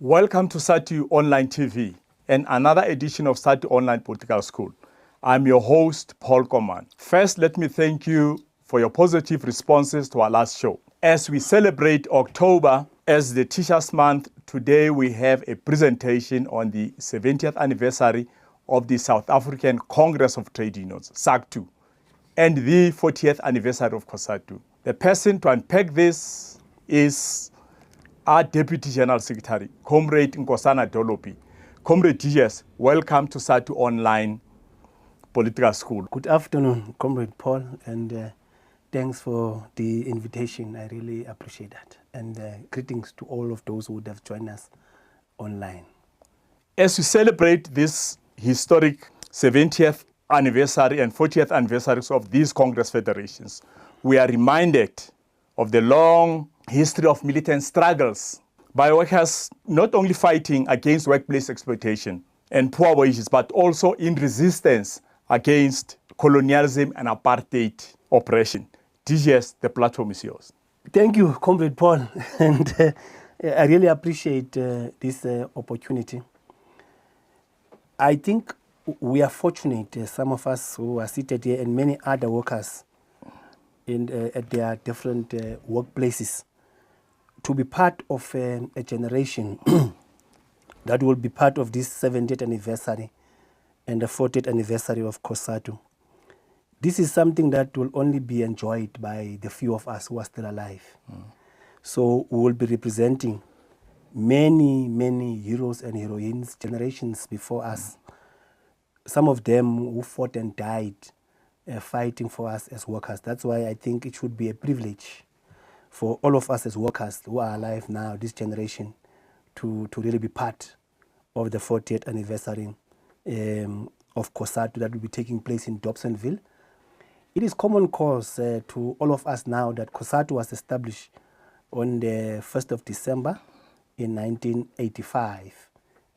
Welcome to SADTU Online TV and another edition of SADTU Online Political School. I'm your host, Paul Coman. First, let me thank you for your positive responses to our last show. As we celebrate October as the Teachers' Month, today we have a presentation on the 70th anniversary of the South African Congress of Trade Unions, SACTU, and the 40th anniversary of COSATU. The person to unpack this is our Deputy General Secretary, Cde Nkosana Dolopi. Comrade DGS, welcome to SADTU Online Political School. Good afternoon, Comrade Paul, and thanks for the invitation. I really appreciate that. And greetings to all of those who would have joined us online. As we celebrate this historic 70th anniversary and 40th anniversaries of these Congress federations, we are reminded of the long history of militant struggles by workers not only fighting against workplace exploitation and poor wages, but also in resistance against colonialism and apartheid oppression. DGS, the platform is yours. Thank you, Comrade Paul, and I really appreciate this opportunity. I think we are fortunate, some of us who are seated here and many other workers at their different workplaces, to be part of a generation that will be part of this 70th anniversary and the 40th anniversary of COSATU. This is something that will only be enjoyed by the few of us who are still alive. So we will be representing many, many heroes and heroines, generations before us. Some of them who fought and died fighting for us as workers. That's why I think it should be a privilege for all of us as workers who are alive now, this generation, to really be part of the 40th anniversary of COSATU that will be taking place in Dobsonville. It is common cause to all of us now that COSATU was established on the 1st of December in 1985.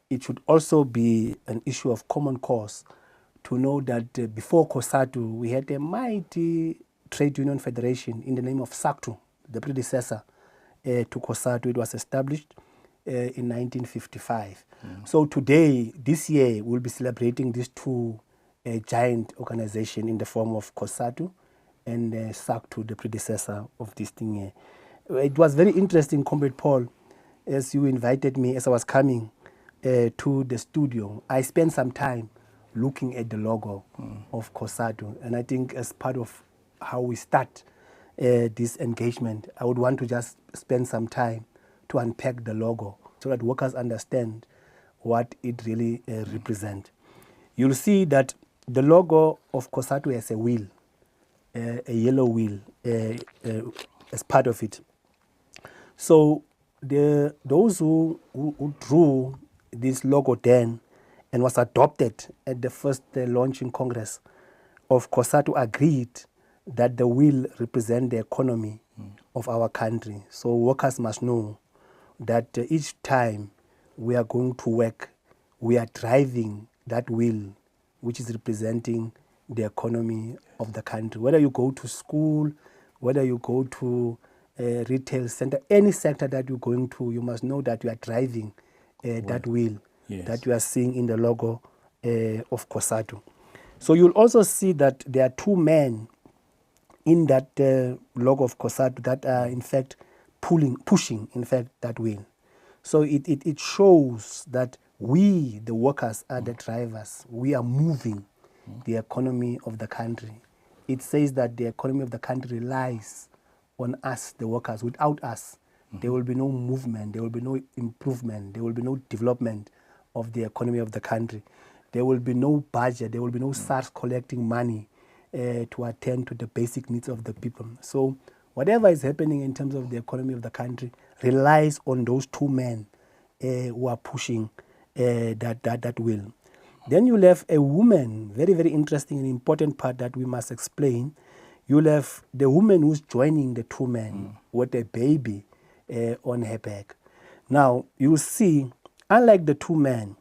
It should also be an issue of common cause to know that before COSATU, we had a mighty trade union federation in the name of SACTU, the predecessor to COSATU. It was established in 1955. So today, this year, we'll be celebrating these two giant organizations in the form of COSATU and SACTU, the predecessor of this thing. It was very interesting, Comrade Paul, as you invited me, as I was coming to the studio. I spent some time looking at the logo of COSATU, and I think as part of how we start this engagement, I would want to just spend some time to unpack the logo so that workers understand what it really represents. You'll see that the logo of COSATU has a wheel, a yellow wheel as part of it. So those who drew this logo then and was adopted at the first launching Congress of COSATU agreed that the wheel represent the economy of our country. So workers must know that each time we are going to work, we are driving that wheel, which is representing the economy of the country. Whether you go to school, whether you go to a retail center, any sector that you're going to, you must know that you are driving that wheel that you are seeing in the logo of COSATU. So you'll also see that there are two men in that logo of COSATU that are in fact pushing in fact that wheel. So it shows that we, the workers, are the drivers. We are moving the economy of the country. It says that the economy of the country relies on us, the workers. Without us, there will be no movement, there will be no improvement, there will be no development of the economy of the country. There will be no budget, there will be no SARS collecting money to attend to the basic needs of the people. So whatever is happening in terms of the economy of the country relies on those two men who are pushing that wheel. Then you'll have a woman, very, very interesting and important part that we must explain. You'll have the woman who's joining the two men with a baby on her back. Now, you see, unlike the two men,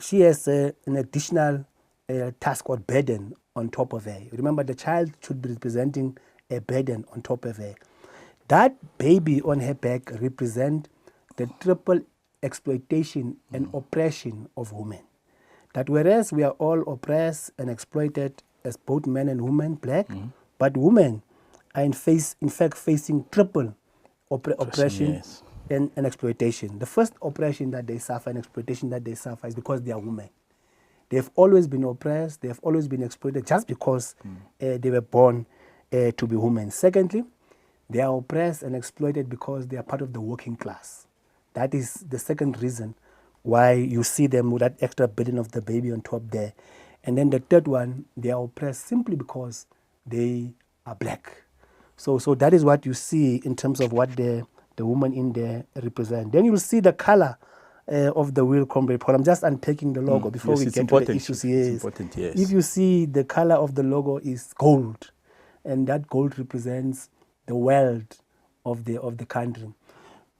she has an additional task or burden on top of her. Remember, the child should be representing a burden on top of her. That baby on her back represents the triple exploitation and oppression of women. That whereas we are all oppressed and exploited as both men and women, black, but women are in fact facing triple oppression yes. and exploitation. The first oppression that they suffer and exploitation that they suffer is because they are women. They've always been oppressed, they have always been exploited just because they were born to be women. Secondly, they are oppressed and exploited because they are part of the working class. That is the second reason why you see them with that extra burden of the baby on top there. And then the third one, they are oppressed simply because they are black. So that is what you see in terms of what the woman in there represent. Then you'll see the color of the wheel, Comrade Paul. I'm just unpacking the logo before we get to the issues. It's important, yes. If you see the color of the logo is gold, and that gold represents the wealth of the country.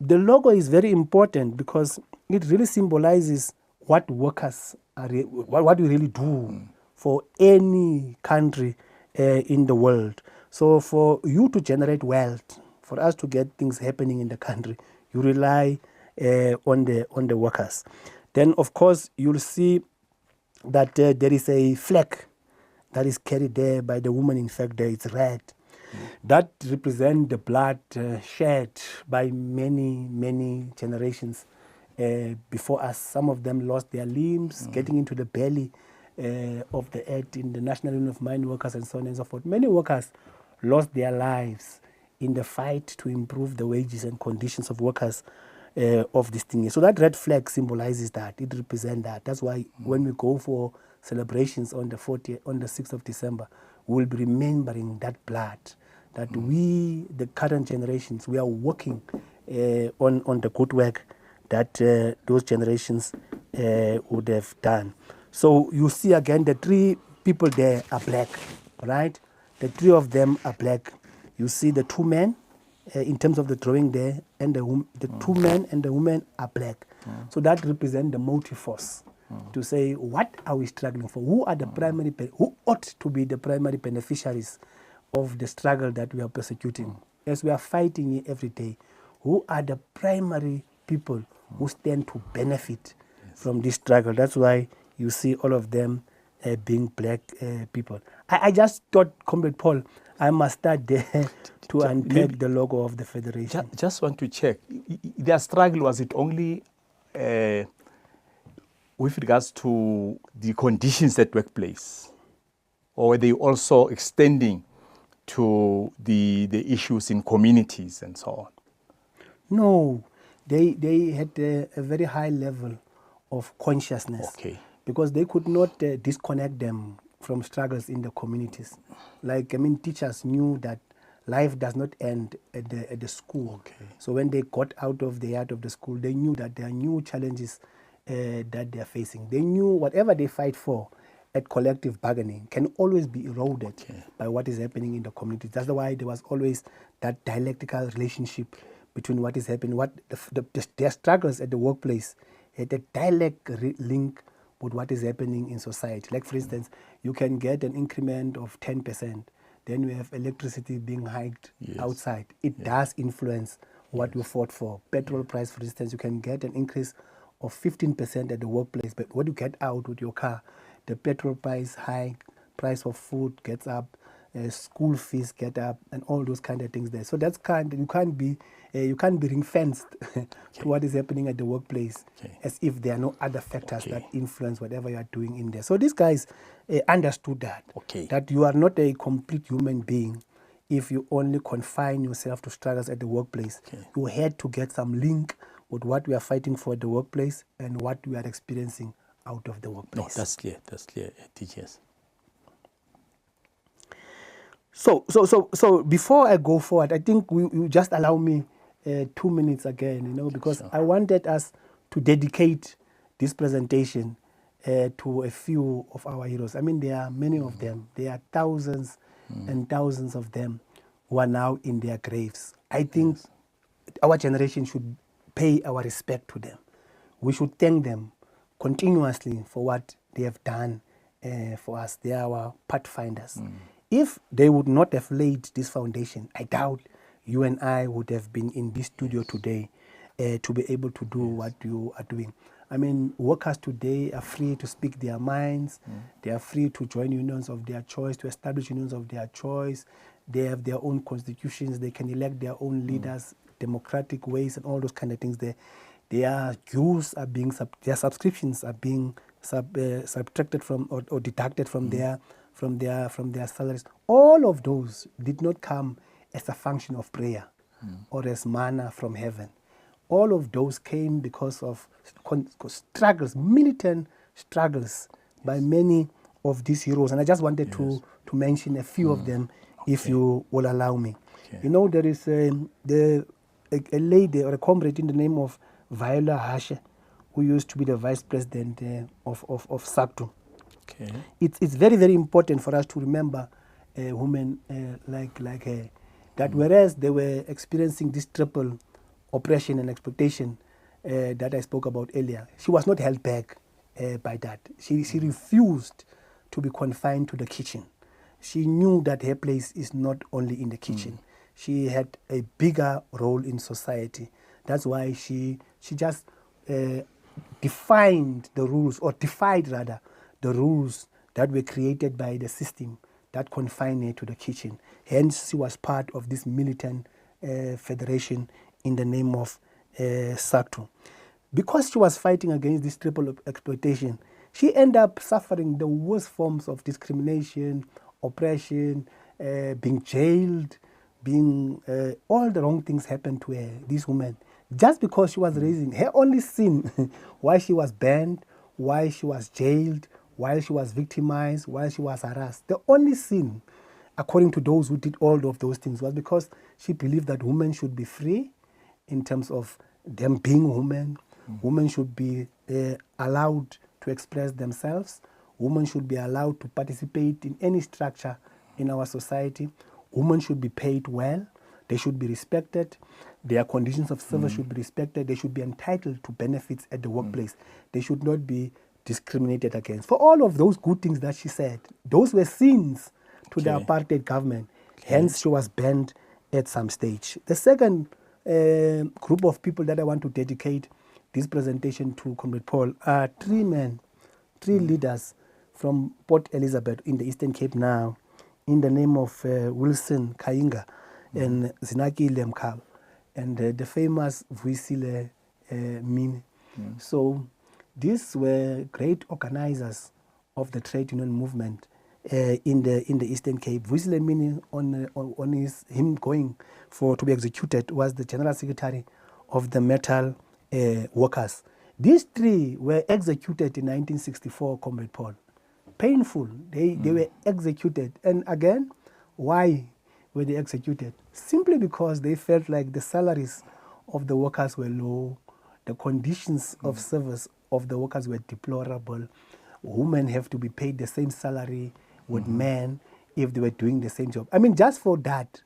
The logo is very important because it really symbolizes what workers are, what we really do for any country in the world. So for you to generate wealth, for us to get things happening in the country, you rely on the workers. Then, of course, you'll see that there is a flag that is carried there by the woman. In fact, there it's red. That represents the blood shed by many generations before us. Some of them lost their limbs getting into the belly of the earth in the National Union of Mine Workers and so on and so forth. Many workers lost their lives in the fight to improve the wages and conditions of workers of this thing. So that red flag symbolizes that. It represents that. That's why when we go for celebrations on the 6th of December, we will be remembering that blood, that we, the current generations, we are working on the good work that those generations would have done. So you see again, the three people there are black, right? The three of them are black. You see the two men in terms of the drawing there, and the two men and the woman are black. So that represents the motive force to say, what are we struggling for? Who are the primary, who ought to be the primary beneficiaries of the struggle that we are persecuting? As we are fighting it every day, who are the primary people who stand to benefit from this struggle? That's why you see all of them being black people. I just thought, Comrade Paul, I must start there to unpack the logo of the Federation. Just want to check. Their struggle, was it only with regards to the conditions at workplace? Or were they also extending to the issues in communities and so on? No, they had a very high level of consciousness. Okay. Because they could not disconnect them from struggles in the communities. Like, teachers knew that life does not end at the school. Okay. So when they got out of the yard of the school, they knew that there are new challenges that they are facing. They knew whatever they fight for at collective bargaining can always be eroded by what is happening in the community. That's why there was always that dialectical relationship between what is happening, their struggles at the workplace, had a direct link with what is happening in society. Like, for instance, you can get an increment of 10%. Then we have electricity being hiked outside. It does influence what we fought for. Petrol price, for instance, you can get an increase of 15% at the workplace. But when you get out with your car, the petrol price hike, price of food gets up, school fees get up, and all those kind of things there. So that's you can't be ring-fenced to what is happening at the workplace, as if there are no other factors that influence whatever you are doing in there. So these guys understood that you are not a complete human being if you only confine yourself to struggles at the workplace. You had to get some link with what we are fighting for at the workplace and what we are experiencing out of the workplace. No, that's clear. That's clear, teachers. So before I go forward, I think you just allow me 2 minutes again, because I wanted us to dedicate this presentation to a few of our heroes. There are many of them. There are thousands and thousands of them who are now in their graves. I think our generation should pay our respect to them. We should thank them continuously for what they have done for us. They are our pathfinders. If they would not have laid this foundation, I doubt you and I would have been in this studio today. to be able to do what you are doing. I mean, workers today are free to speak their minds. They are free to join unions of their choice, to establish unions of their choice. They have their own constitutions. They can elect their own leaders, democratic ways, and all those kind of things. Their dues are being, their subscriptions are being subtracted from or deducted from their salaries. All of those did not come as a function of prayer or as manna from heaven. All of those came because of struggles, militant struggles by many of these heroes. And I just wanted to mention a few of them, if you will allow me. You know, there is a lady or a comrade in the name of Viola Hashe, who used to be the vice president of SACTU. It's very, very important for us to remember women like her, that whereas they were experiencing this triple oppression and exploitation that I spoke about earlier, she was not held back by that. She refused to be confined to the kitchen. She knew that her place is not only in the kitchen. She had a bigger role in society. That's why she just defied the rules the rules that were created by the system that confined her to the kitchen. Hence, she was part of this militant federation in the name of SACTU. Because she was fighting against this triple exploitation, she ended up suffering the worst forms of discrimination, oppression, being jailed, all the wrong things happened to her, this woman, just because she was raising. Her only sin, why she was banned, why she was jailed, why she was victimized, why she was harassed. The only sin, according to those who did all of those things, was because she believed that women should be free in terms of them being women. Women should be allowed to express themselves. Women should be allowed to participate in any structure in our society. Women should be paid well. They should be respected. Their conditions of service should be respected. They should be entitled to benefits at the workplace. They should not be discriminated against. For all of those good things that she said, those were sins to the apartheid government. Hence, she was banned at some stage. The second group of people that I want to dedicate this presentation to, Comrade Paul, are three leaders from Port Elizabeth in the Eastern Cape now, in the name of Wilson Kainga and Zinaki Lemkal, and the famous Vuisile Mini. So these were great organizers of the trade union movement in the Eastern Cape. Vuisile Mini, on him going to be executed, was the General Secretary of the Metal Workers. These three were executed in 1964, Comrade Paul. Painful. They were executed. And again, why were they executed? Simply because they felt like the salaries of the workers were low, the conditions of service of the workers were deplorable. Women have to be paid the same salary with men if they were doing the same job. I mean, just for that,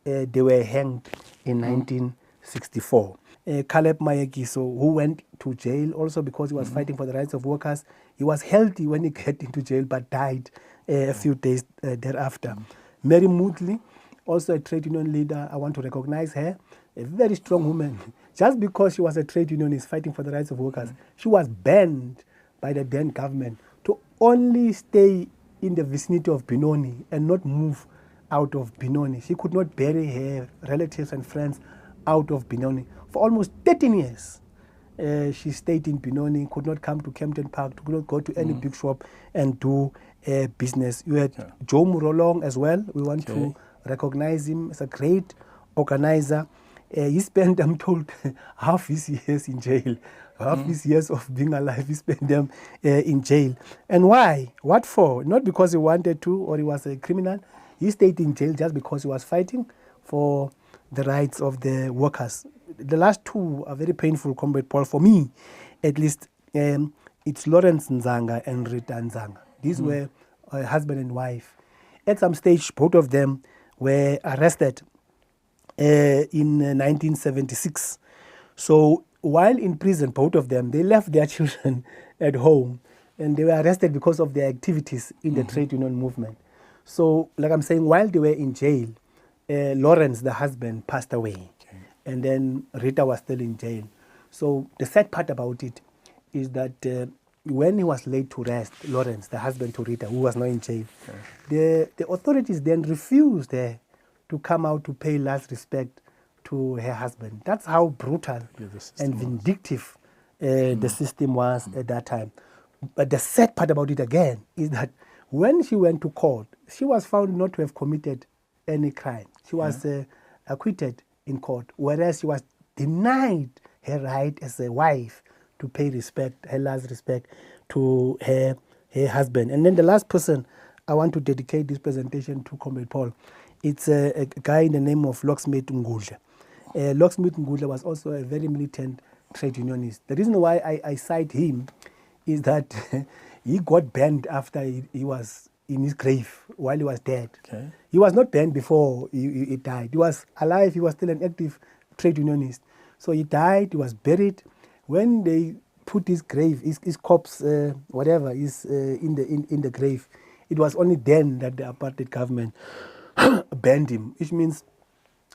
they were hanged in 1964. Caleb Mayekiso, who went to jail also because he was fighting for the rights of workers. He was healthy when he got into jail, but died a few days thereafter. Mary Moodley, also a trade union leader. I want to recognize her, a very strong woman. Just because she was a trade unionist fighting for the rights of workers, she was banned by the then government to only stay in the vicinity of Benoni and not move out of Benoni. She could not bury her relatives and friends out of Benoni. For almost 13 years, she stayed in Benoni, could not come to Kempton Park, could not go to any big shop and do business. You had Joe Murolong as well. We want to recognize him as a great organizer. He spent, I'm told, half his years in jail. Half his years of being alive, he spent them in jail. And why? What for? Not because he wanted to or he was a criminal. He stayed in jail just because he was fighting for the rights of the workers. The last two are very painful, Comrade Paul, for me, at least. It's Lawrence Nzanga and Rita Nzanga. These were husband and wife. At some stage, both of them were arrested in 1976. So while in prison, both of them, they left their children at home and they were arrested because of their activities in the trade union movement. So, like I'm saying, while they were in jail, Lawrence, the husband, passed away. and then Rita was still in jail. So the sad part about it is that when he was laid to rest, Lawrence, the husband to Rita, who was not in jail, the authorities then refused her to come out to pay last respect to her husband. That's how brutal and vindictive the system was at that time. But the sad part about it again is that when she went to court, she was found not to have committed any crime. She was acquitted in court, whereas she was denied her right as a wife to pay respect, her last respect to her husband. And then the last person I want to dedicate this presentation to, Comrade Paul, it's a guy in the name of Locksmith Ngudla. Locksmith Ngudla was also a very militant trade unionist. The reason why I cite him is that he got banned after he was in his grave while he was dead. Okay. He was not banned before he died. He was alive, he was still an active trade unionist. So he died, he was buried. When they put his grave, his corpse, whatever, is in the grave, it was only then that the apartheid government banned him, which means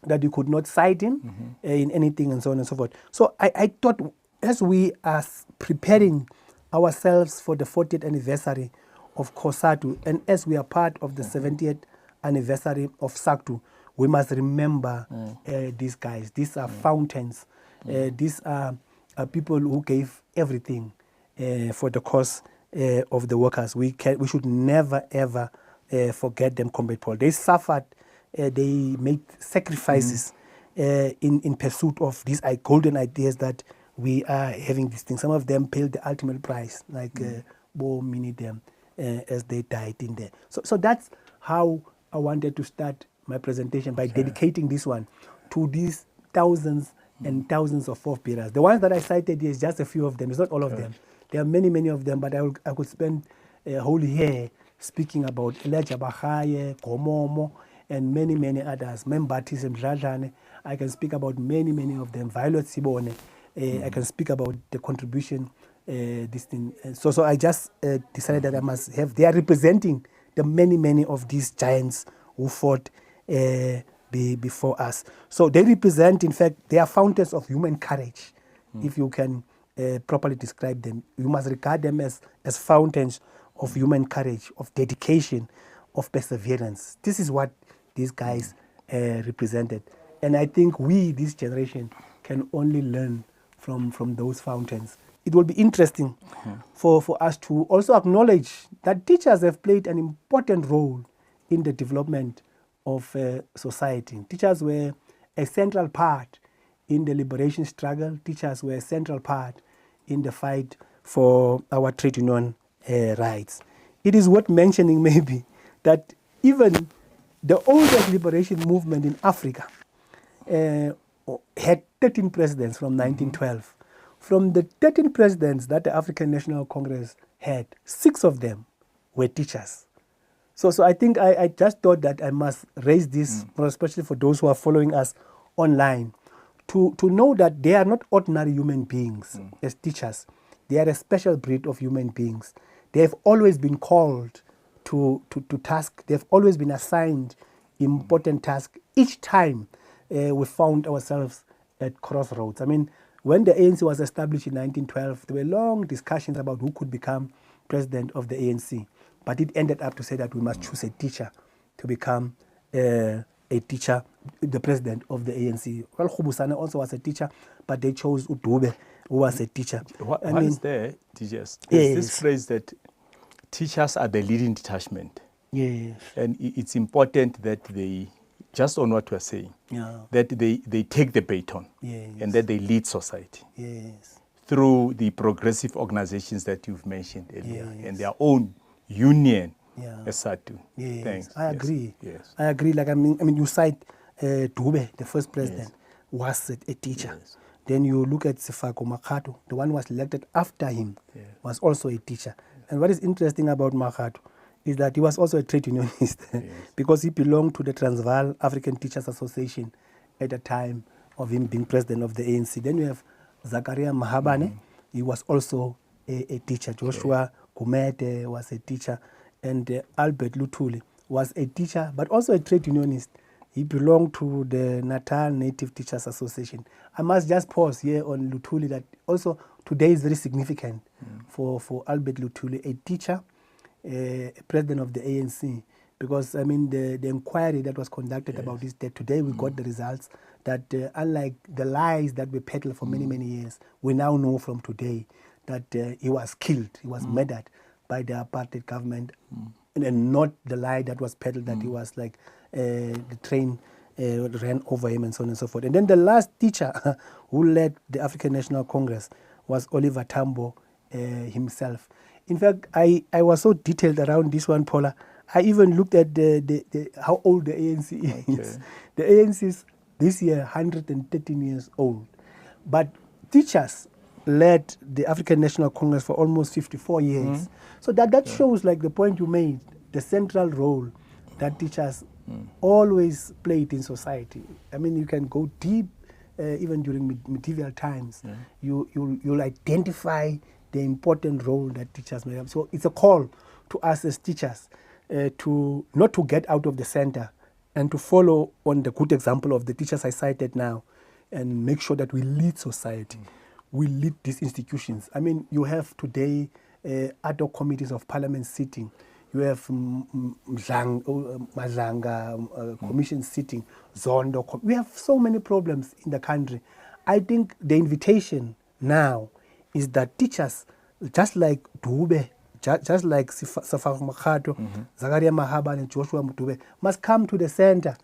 that you could not cite him in anything and so on and so forth. So I thought, as we are preparing ourselves for the 40th anniversary of COSATU, and as we are part of the 70th anniversary of SACTU, we must remember these guys. These are fountains. These are people who gave everything for the cause of the workers. We should never, ever forget them, Comrade Paul. They suffered. They made sacrifices in pursuit of these golden ideas that we are having these things. Some of them paid the ultimate price, like Bo Mini them, as they died in there. So that's how I wanted to start my presentation, by dedicating this one to these thousands and thousands of forebearers. The ones that I cited here is just a few of them. It's not all of them. There are many, many of them, but I could spend a whole year speaking about Elijah Bahaye, Komomo, and many, many others. Membatis and Rajane. I can speak about many, many of them. Violet Sibone. I can speak about the contribution, this thing. So I just decided that I must have, they are representing the many, many of these giants who fought before us. So they represent, in fact, they are fountains of human courage, if you can properly describe them. You must regard them as fountains of human courage, of dedication, of perseverance. This is what these guys represented. And I think we, this generation, can only learn from those fountains. It will be interesting for us to also acknowledge that teachers have played an important role in the development of society. Teachers were a central part in the liberation struggle. Teachers were a central part in the fight for our trade union rights. It is worth mentioning maybe that even the oldest liberation movement in Africa had 13 presidents from 1912. From the 13 presidents that the African National Congress had, 6 of them were teachers. So I think I just thought that I must raise this, especially for those who are following us online, to know that they are not ordinary human beings as teachers. They are a special breed of human beings. They have always been called to task. They have always been assigned important tasks. Each time we found ourselves at crossroads. I mean, when the ANC was established in 1912, there were long discussions about who could become president of the ANC. But it ended up to say that we must choose a teacher to become a teacher, the president of the ANC. Well, Khubusana also was a teacher, but they chose Udube, who was a teacher. What is there, teachers? There's this phrase that teachers are the leading detachment. Yes. And it's important that they, just on what we're saying, that they take the baton and that they lead society through the progressive organizations that you've mentioned earlier and their own union as SADTU. Thanks. I agree. I agree. Like I mean, you cite Dube, the first president, was a teacher. Then you look at Sefako Makhato, the one who was elected after him, was also a teacher. And what is interesting about Makhato is that he was also a trade unionist because he belonged to the Transvaal African Teachers Association at the time of him being president of the ANC. Then you have Zakaria Mahabane. He was also a teacher. Joshua Kumete was a teacher. And Albert Lutuli was a teacher, but also a trade unionist. He belonged to the Natal Native Teachers Association. I must just pause here on Luthuli that also today is very significant for Albert Luthuli, a teacher, president of the ANC, because I mean the inquiry that was conducted about this death, today we got the results that unlike the lies that were peddled for many years, we now know from today that he was killed, he was murdered by the apartheid government, and not the lie that was peddled that he was like the train ran over him and so on and so forth. And then the last teacher who led the African National Congress was Oliver Tambo himself. In fact, I was so detailed around this one, Paula. I even looked at how old the ANC is. Okay. The ANC is this year 113 years old. But teachers led the African National Congress for almost 54 years. So that shows, like the point you made, the central role that teachers always played in society. I mean, you can go deep, even during medieval times. You'll identify the important role that teachers may have. So it's a call to us as teachers to not to get out of the center and to follow on the good example of the teachers I cited now and make sure that we lead society. We lead these institutions. I mean, you have today ad hoc committees of parliament sitting. You have Mazanga commission sitting, Zondo. We have so many problems in the country. I think the invitation now is that teachers, just like Dube, just like Safar Makhato, Zakaria Mahaba and Joshua Mutube, must come to the center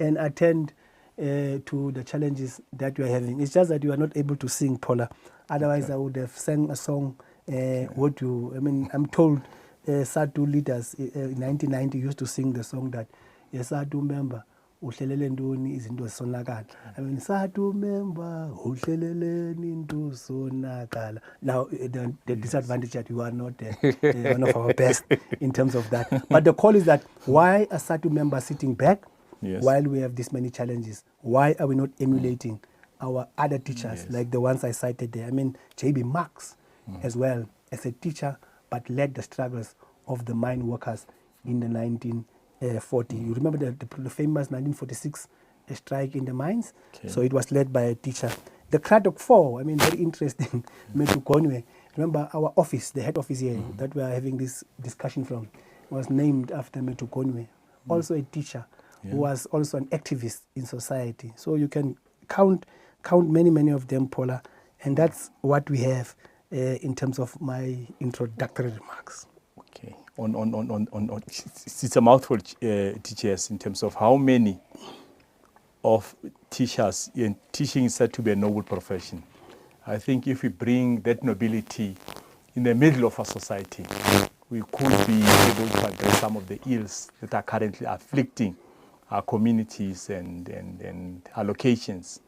and attend to the challenges that you are having. It's just that you are not able to sing, Paula. Otherwise, I would have sang a song. I'm told SADTU leaders in 1990 used to sing the song that SADTU member uhlelele ntoni izinto zisonakala. I mean, SADTU member uhlelele into sonakala. Now the disadvantage that you are not one of our best in terms of that. But the call is that why are SADTU members sitting back while we have this many challenges? Why are we not emulating our other teachers like the ones I cited there? I mean, J.B. Marx as well as a teacher, but led the struggles of the mine workers in the 1940. You remember the famous 1946 strike in the mines? So it was led by a teacher. The Craddock Four, I mean, very interesting. Metu Konwe. Remember our office, the head office here that we are having this discussion from, was named after Metu Konwe. Also a teacher who was also an activist in society. So you can count many of them, Paula, and that's what we have in terms of my introductory remarks. Okay. On it's a mouthful, teachers, in terms of how many of teachers, and teaching is said to be a noble profession. I think if we bring that nobility in the middle of our society, we could be able to address some of the ills that are currently afflicting our communities and our locations.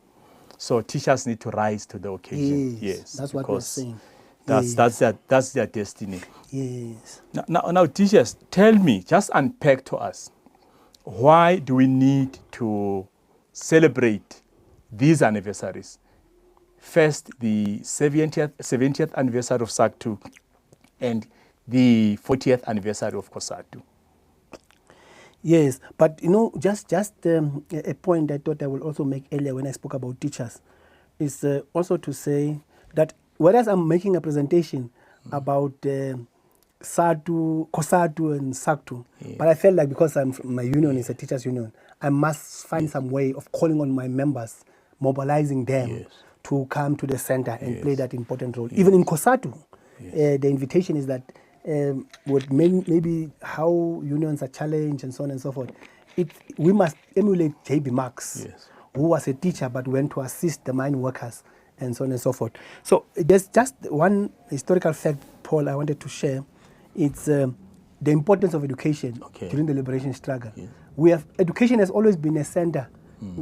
So teachers need to rise to the occasion. Yes, that's what we're saying. That's their destiny. Yes. Now, teachers, tell me, just unpack to us, why do we need to celebrate these anniversaries? First, the 70th anniversary of SACTU and the 40th anniversary of COSATU. Yes, but just a point I thought I will also make earlier when I spoke about teachers is also to say that whereas I'm making a presentation about SADTU, COSATU and SACTU, but I felt like because my union is a teachers union, I must find some way of calling on my members, mobilizing them to come to the center and play that important role. Even in COSATU, the invitation is that with maybe how unions are challenged and so on and so forth, we must emulate J.B. Marx, who was a teacher but went to assist the mine workers and so on and so forth. So there's just one historical fact, Paul, I wanted to share. It's the importance of education during the liberation struggle. Education has always been a center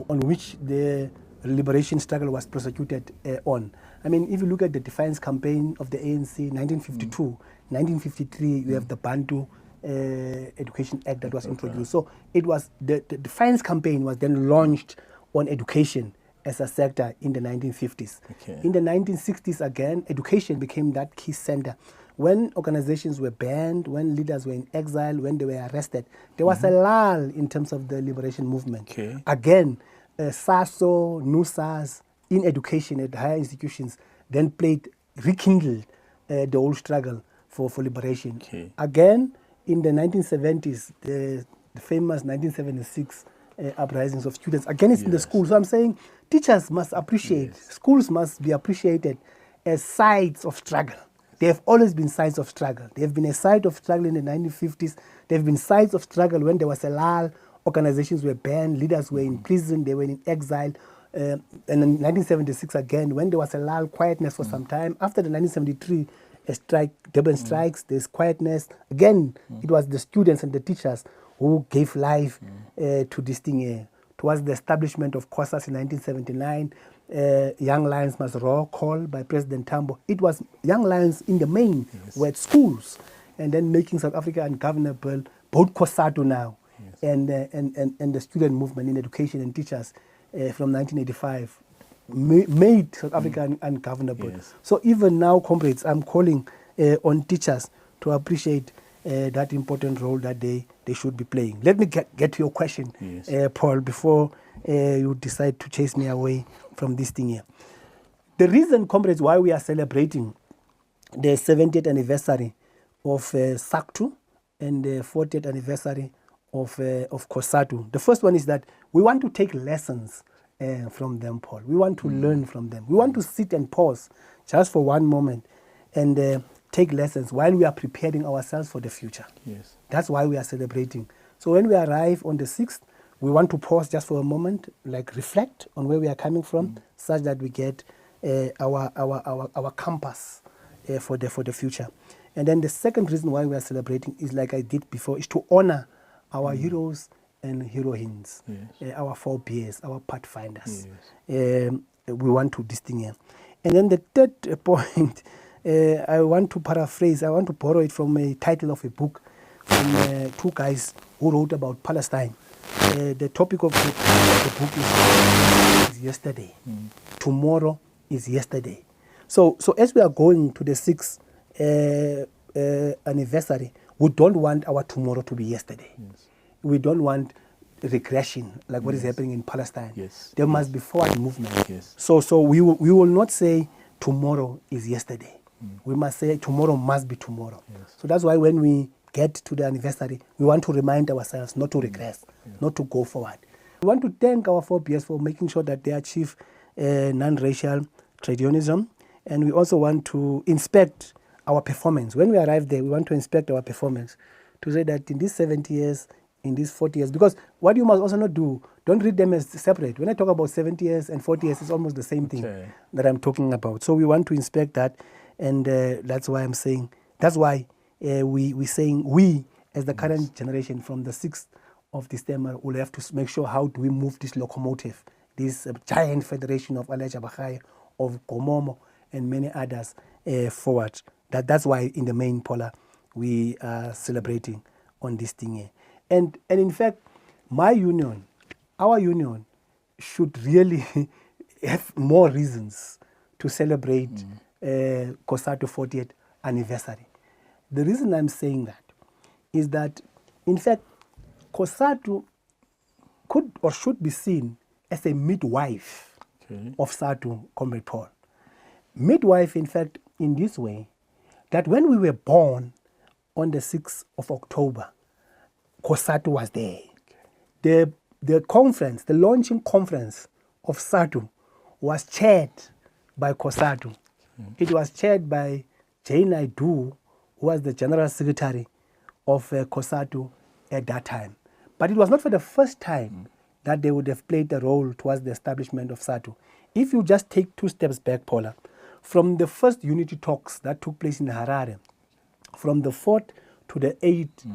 on which the liberation struggle was prosecuted on. I mean, if you look at the defiance campaign of the ANC, 1952, 1953, you have the Bantu Education Act that was introduced. So it was the defiance campaign was then launched on education as a sector in the 1950s. In the 1960s, again, education became that key center when organizations were banned, when leaders were in exile, when they were arrested, there was a lull in terms of the liberation movement. Okay. Again, SASO, NUSAS, in education at higher institutions, then rekindled the old struggle for liberation. Okay. Again, in the 1970s, the famous 1976 uprisings of students, again it's in the schools. So I'm saying teachers must appreciate, schools must be appreciated as sites of struggle. They have always been sites of struggle. They have been a site of struggle in the 1950s. They have been sites of struggle when there was a lull, organizations were banned, leaders were in prison, they were in exile. And in 1976 again, when there was a lull, quietness for some time. After the 1973 strike, Durban strikes, there's quietness. Again, it was the students and the teachers who gave life to this thing. Towards the establishment of COSATU in 1979, Young Lions Must Roar call by President Tambo. It was Young Lions in the main were at schools, and then making South Africa ungovernable, both COSATU now and the student movement in education and teachers from 1985 made South Africa ungovernable. So even now, comrades, I'm calling on teachers to appreciate that important role that they should be playing. Let me get to your question, Paul, before you decide to chase me away from this thing here. The reason, comrades, why we are celebrating the 70th anniversary of SACTU and the 40th anniversary of COSATU. The first one is that we want to take lessons from them, Paul. We want to learn from them. We want to sit and pause just for one moment and take lessons while we are preparing ourselves for the future. That's why we are celebrating. So when we arrive on the 6th, we want to pause just for a moment, like reflect on where we are coming from, such that we get our compass for the future. And then the second reason why we are celebrating is, like I did before, is to honor our heroes and heroines, our forebears, our pathfinders. We want to distinguish. And then the third point, I want to paraphrase, I want to borrow it from a title of a book from two guys who wrote about Palestine. The topic of the book is yesterday. Tomorrow is yesterday. So as we are going to the 6th anniversary, we don't want our tomorrow to be yesterday. We don't want regression like what is happening in Palestine. There must be forward movement. So we will not say tomorrow is yesterday. We must say tomorrow must be tomorrow. So that's why when we get to the anniversary, we want to remind ourselves not to regress, not to go forward. We want to thank our forebears for making sure that they achieve non-racial trade unionism, and we also want to inspect our performance. When we arrive there, we want to inspect our performance to say that in these 70 years, in these 40 years, because what you must also not do, don't read them as separate. When I talk about 70 years and 40 years, it's almost the same thing that I'm talking about. So we want to inspect that, and that's why I'm saying, that's why we're saying we, as the current generation from the 6th of December, will have to make sure how do we move this locomotive, this giant federation of Aleja Bahai, of Gomomo, and many others forward. That's why in the main, Paula, we are celebrating on this thing here. And in fact, my union, our union, should really have more reasons to celebrate COSATU 40th anniversary. The reason I'm saying that is that, in fact, COSATU could or should be seen as a midwife of SADTU, Comrade Paul. Midwife, in fact, in this way, that when we were born on the 6th of October, COSATU was there. The conference, the launching conference of SADTU was chaired by COSATU. It was chaired by Cde Dolopi, who was the General Secretary of COSATU at that time. But it was not for the first time that they would have played a role towards the establishment of SADTU. If you just take 2 steps back, Paula, from the first unity talks that took place in Harare, from the 4th to the 8th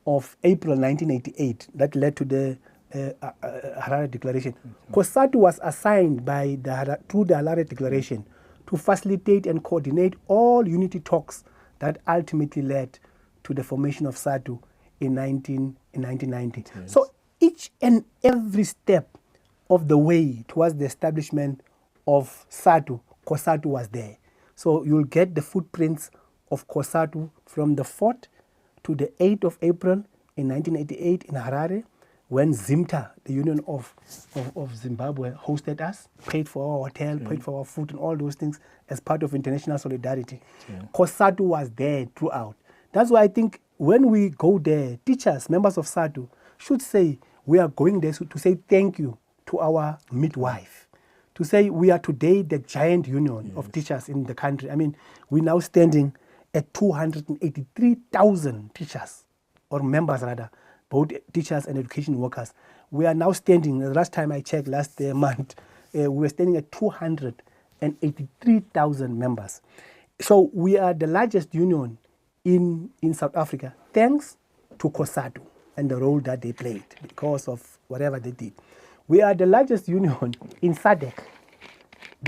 of April 1988, that led to the Harare Declaration. COSATU was assigned through the Harare Declaration to facilitate and coordinate all unity talks that ultimately led to the formation of SADTU in 1990. So each and every step of the way towards the establishment of SADTU, COSATU was there. So you'll get the footprints of COSATU from the 4th to the 8th of April in 1988 in Harare, when ZIMTA, the Union of Zimbabwe, hosted us, paid for our hotel, paid for our food and all those things as part of international solidarity. COSATU was there throughout. That's why I think when we go there, teachers, members of SADTU, should say we are going there to say thank you to our midwife, to say we are today the giant union of teachers in the country. I mean, we're now standing at 283,000 teachers, or members rather, both teachers and education workers. We are now standing, the last time I checked, last month, we were standing at 283,000 members. So we are the largest union in South Africa, thanks to COSATU and the role that they played because of whatever they did. We are the largest union in SADC.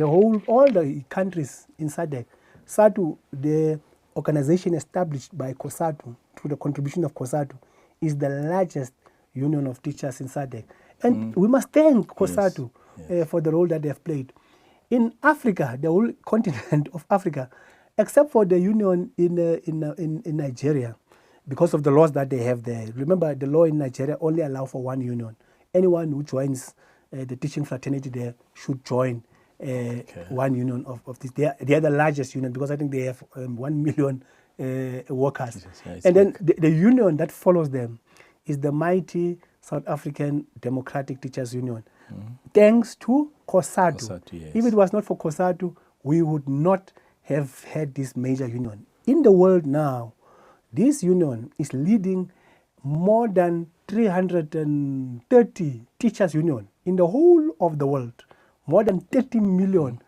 All the countries in SADC. SADTU, the organization established by COSATU, through the contribution of COSATU, is the largest union of teachers in SADC. And we must thank COSATU for the role that they have played. In Africa, the whole continent of Africa, except for the union in Nigeria, because of the laws that they have there. Remember, the law in Nigeria only allows for one union. Anyone who joins the teaching fraternity there should join one union of this. They are the largest union because I think they have 1 million workers. And then the union that follows them is the mighty South African Democratic Teachers Union. Thanks to COSATU. If it was not for COSATU, we would not have had this major union. In the world now, this union is leading more than 330 teachers union in the whole of the world. More than 30 million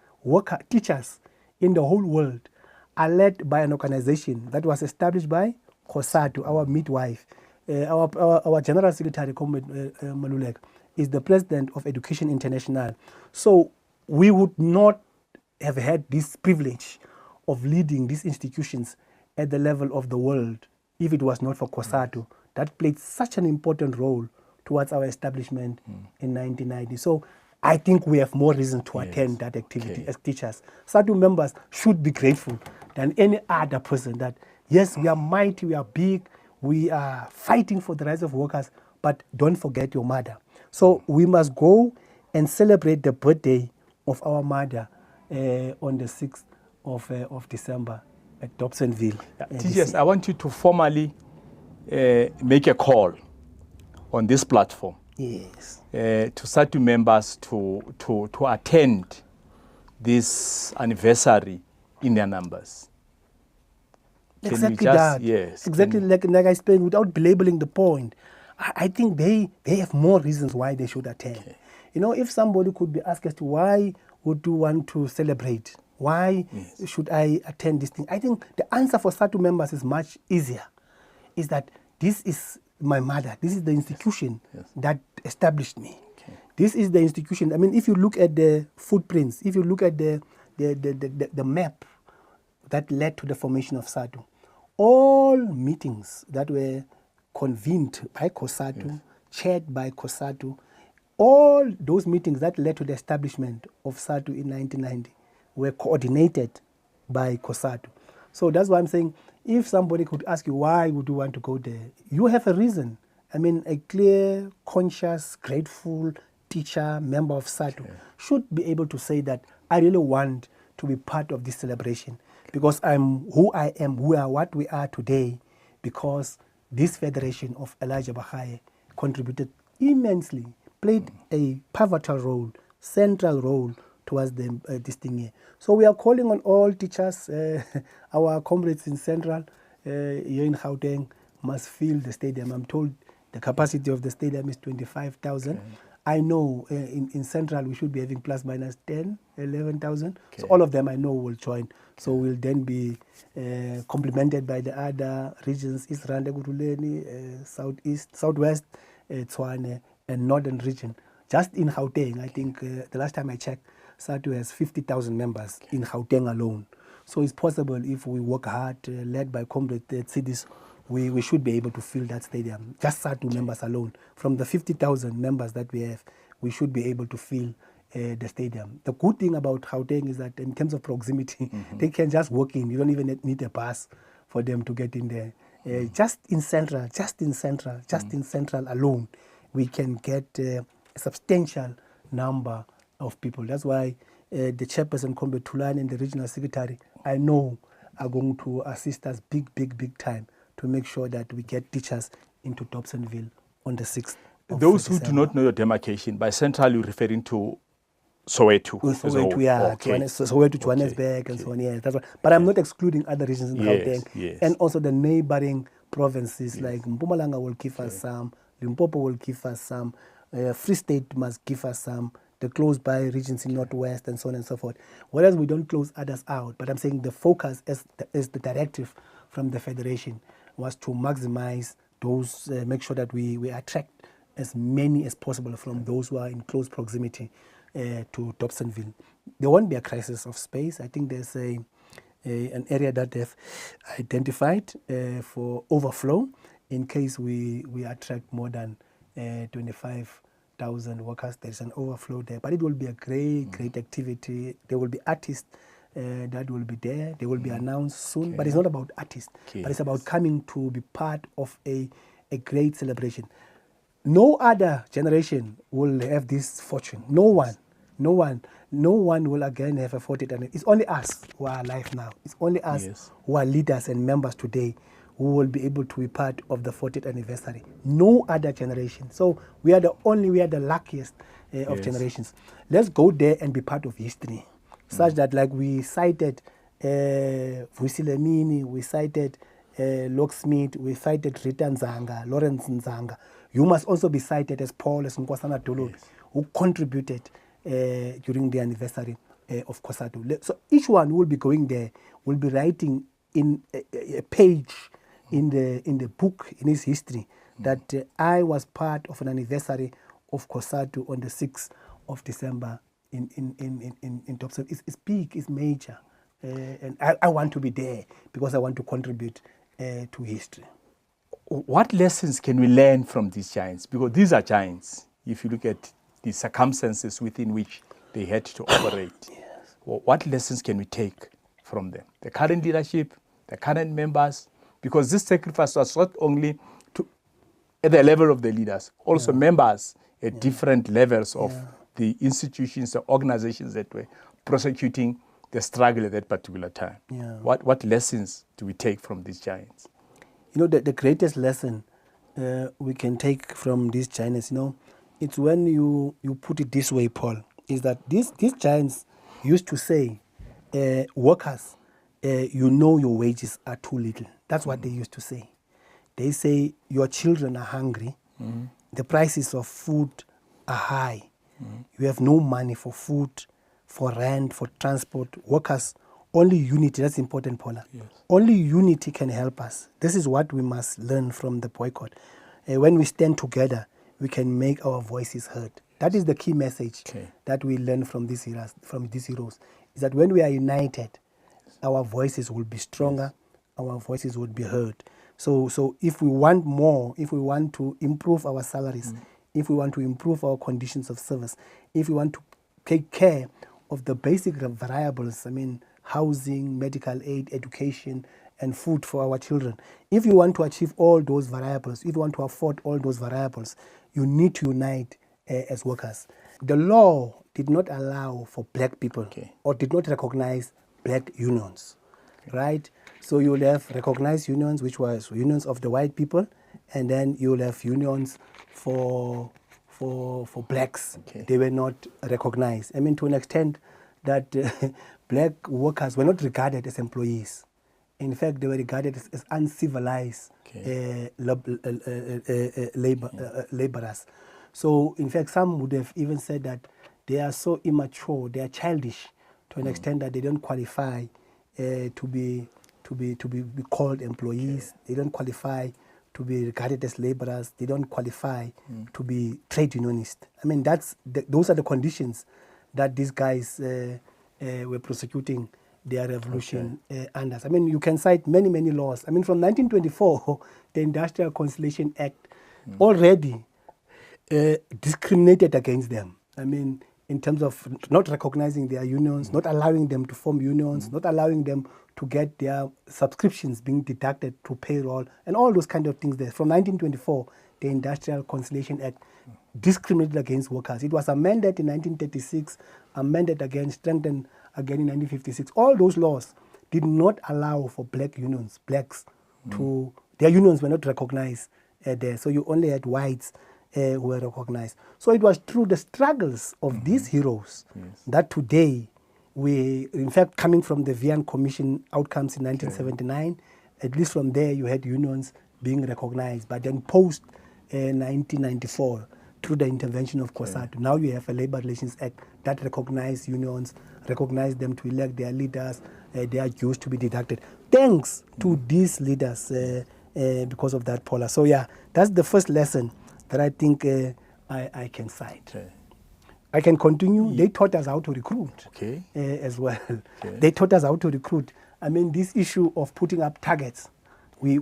teachers in the whole world are led by an organization that was established by COSATU, our midwife. Our General Secretary, Comrade Maluleka, is the president of Education International. So we would not have had this privilege of leading these institutions at the level of the world if it was not for COSATU. That played such an important role towards our establishment in 1990. So I think we have more reason to attend that activity as teachers. SADTU members should be grateful than any other person that, yes, we are mighty, we are big, we are fighting for the rights of workers, but don't forget your mother. So we must go and celebrate the birthday of our mother on the 6th of December at Dobsonville. Teachers, I want you to formally make a call on this platform. Yes. To SADTU members to attend this anniversary in their numbers. Exactly that. Yes. Exactly like I explained, without belabeling the point, I think they have more reasons why they should attend. Okay. You know, if somebody could be asked as to why would you want to celebrate? Why should I attend this thing? I think the answer for SADTU members is much easier. Is that this is my mother. This is the institution that established me. Okay. This is the institution. I mean, if you look at the footprints, if you look at the map that led to the formation of SADTU, all meetings that were convened by COSATU, chaired by COSATU, all those meetings that led to the establishment of SADTU in 1990 were coordinated by COSATU. So that's why I'm saying, if somebody could ask you, why would you want to go there? You have a reason. I mean, a clear, conscious, grateful teacher, member of SADTU should be able to say that I really want to be part of this celebration because I'm who I am, we are what we are today because this federation of Elijah Bahaye contributed immensely, played a pivotal role, central role towards this thing here. So we are calling on all teachers, our comrades in Central, here in Gauteng, must fill the stadium. I'm told the capacity of the stadium is 25,000. Okay. I know in Central we should be having plus minus 10, 11,000. Okay. So all of them I know will join. Okay. So we'll then be complemented by the other regions, East Rwanda, Guruleni, Southeast, Southwest, Tshwane, and Northern region. Just in Gauteng, I think the last time I checked, SADTU has 50,000 members in Gauteng alone. So it's possible if we work hard, led by comrade cities, we should be able to fill that stadium. Just SADTU members alone. From the 50,000 members that we have, we should be able to fill the stadium. The good thing about Gauteng is that in terms of proximity, they can just walk in. You don't even need a bus for them to get in there. Just in central alone, we can get a substantial number of people. That's why the chairperson, Kombe Tulani, and the regional secretary, I know, are going to assist us big time to make sure that we get teachers into Dobsonville on the 6th of Those who December. do not know your demarcation, by central you're referring to Soweto. as a whole. Soweto, yeah, Okay. Soweto, Johannesburg, and so on. Yeah, that's right. But I'm not excluding other regions in Gauteng, Yes. and also the neighboring provinces like Mpumalanga will give us some, Limpopo will give us some, Free State must give us some, the close-by regions in Northwest, and so on and so forth. Whereas we don't close others out, but I'm saying the focus as the directive from the Federation was to maximize those, make sure that we attract as many as possible from those who are in close proximity to Dobsonville. There won't be a crisis of space. I think there's an area that they've identified for overflow in case we attract more than 25,000 workers. There's an overflow there, but it will be a great activity. There will be artists that will be there. They will be announced soon, but it's not about artists, but it's about coming to be part of a great celebration. No other generation will have this fortune. No one will again have a 40th. It's only us who are alive now. It's only us who are leaders and members today who will be able to be part of the 40th anniversary. No other generation. So we are the luckiest of generations. Let's go there and be part of history, such that like we cited Vusilemini, we cited Locksmith, we cited Rita Nzanga, Lawrence Nzanga. You must also be cited as Paul, as Nkosana Dolopi, who contributed during the anniversary of COSATU. So each one will be going there, will be writing in a page in the book, in his history, that I was part of an anniversary of COSATU on the 6th of December in Dobson. It's big, it's major. And I want to be there because I want to contribute to history. What lessons can we learn from these giants? Because these are giants, if you look at the circumstances within which they had to operate. Well, what lessons can we take from them? The current leadership, the current members, because this sacrifice was not only at the level of the leaders, also members at different levels of the institutions, the organizations that were prosecuting the struggle at that particular time. What lessons do we take from these giants? You know, the greatest lesson we can take from these giants, it's when you put it this way, Paul, is that these giants used to say, workers, your wages are too little. That's what they used to say. They say your children are hungry, the prices of food are high, you have no money for food, for rent, for transport. Workers, only unity, that's important, Paula. Only unity can help us. This is what we must learn from the boycott. When we stand together, we can make our voices heard. That is the key message that we learn from these heroes, is that when we are united, our voices will be stronger, our voices will be heard. So if we want more, if we want to improve our salaries, if we want to improve our conditions of service, if we want to take care of the basic variables, housing, medical aid, education, and food for our children. If you want to achieve all those variables, if you want to afford all those variables, you need to unite as workers. The law did not allow for black people or did not recognize black unions, right? So you'll have recognized unions, which was unions of the white people, and then you'll have unions for blacks. They were not recognized. To an extent that black workers were not regarded as employees. In fact, they were regarded as uncivilized laborers. So, in fact, some would have even said that they are so immature, they are childish to an extent that they don't qualify to be called employees. They don't qualify to be regarded as laborers. They don't qualify to be trade unionists. Those are the conditions that these guys were prosecuting their revolution under. You can cite many, many laws. From 1924, the Industrial Conciliation Act already discriminated against them. in terms of not recognizing their unions, not allowing them to form unions, not allowing them to get their subscriptions being deducted to payroll, and all those kind of things there. From 1924, the Industrial Conciliation Act discriminated against workers. It was amended in 1936, amended again, strengthened again in 1956. All those laws did not allow for black unions, blacks, to, their unions were not recognized there. So you only had whites who were recognized. So it was through the struggles of these heroes that today we, in fact, coming from the Vienna Commission outcomes in 1979, at least from there you had unions being recognized. But then post 1994, through the intervention of COSATU, now you have a Labor Relations Act that recognizes unions, recognize them to elect their leaders, their dues to be deducted. Thanks to these leaders because of that, Paula. So yeah, that's the first lesson that I think I can cite. Okay. I can continue. They taught us how to recruit as well. They taught us how to recruit. I mean, this issue of putting up targets, we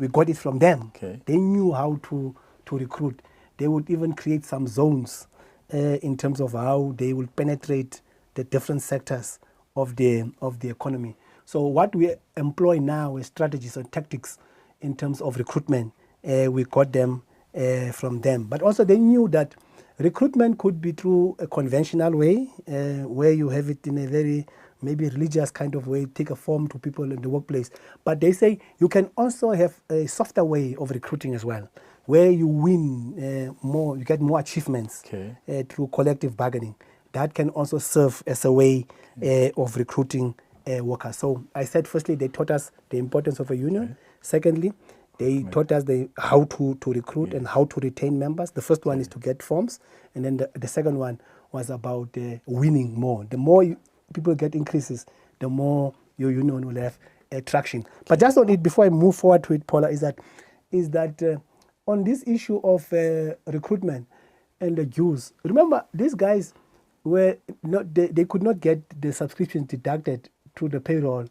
got it from them. They knew how to recruit. They would even create some zones in terms of how they will penetrate the different sectors of the economy. So what we employ now is strategies or tactics in terms of recruitment. We got them from them. But also they knew that recruitment could be through a conventional way, where you have it in a very maybe religious kind of way, take a form to people in the workplace. But they say you can also have a softer way of recruiting as well, where you win more, you get more achievements through collective bargaining. That can also serve as a way of recruiting workers. So I said, firstly, they taught us the importance of a union. Secondly, they taught us how to recruit and how to retain members. The first one is to get forms. And then the second one was about winning more. The more people get increases, the more your union will have traction. But just on it, before I move forward to it, Paula, is that on this issue of recruitment and the dues, remember, these guys were not, they could not get the subscriptions deducted through the payroll.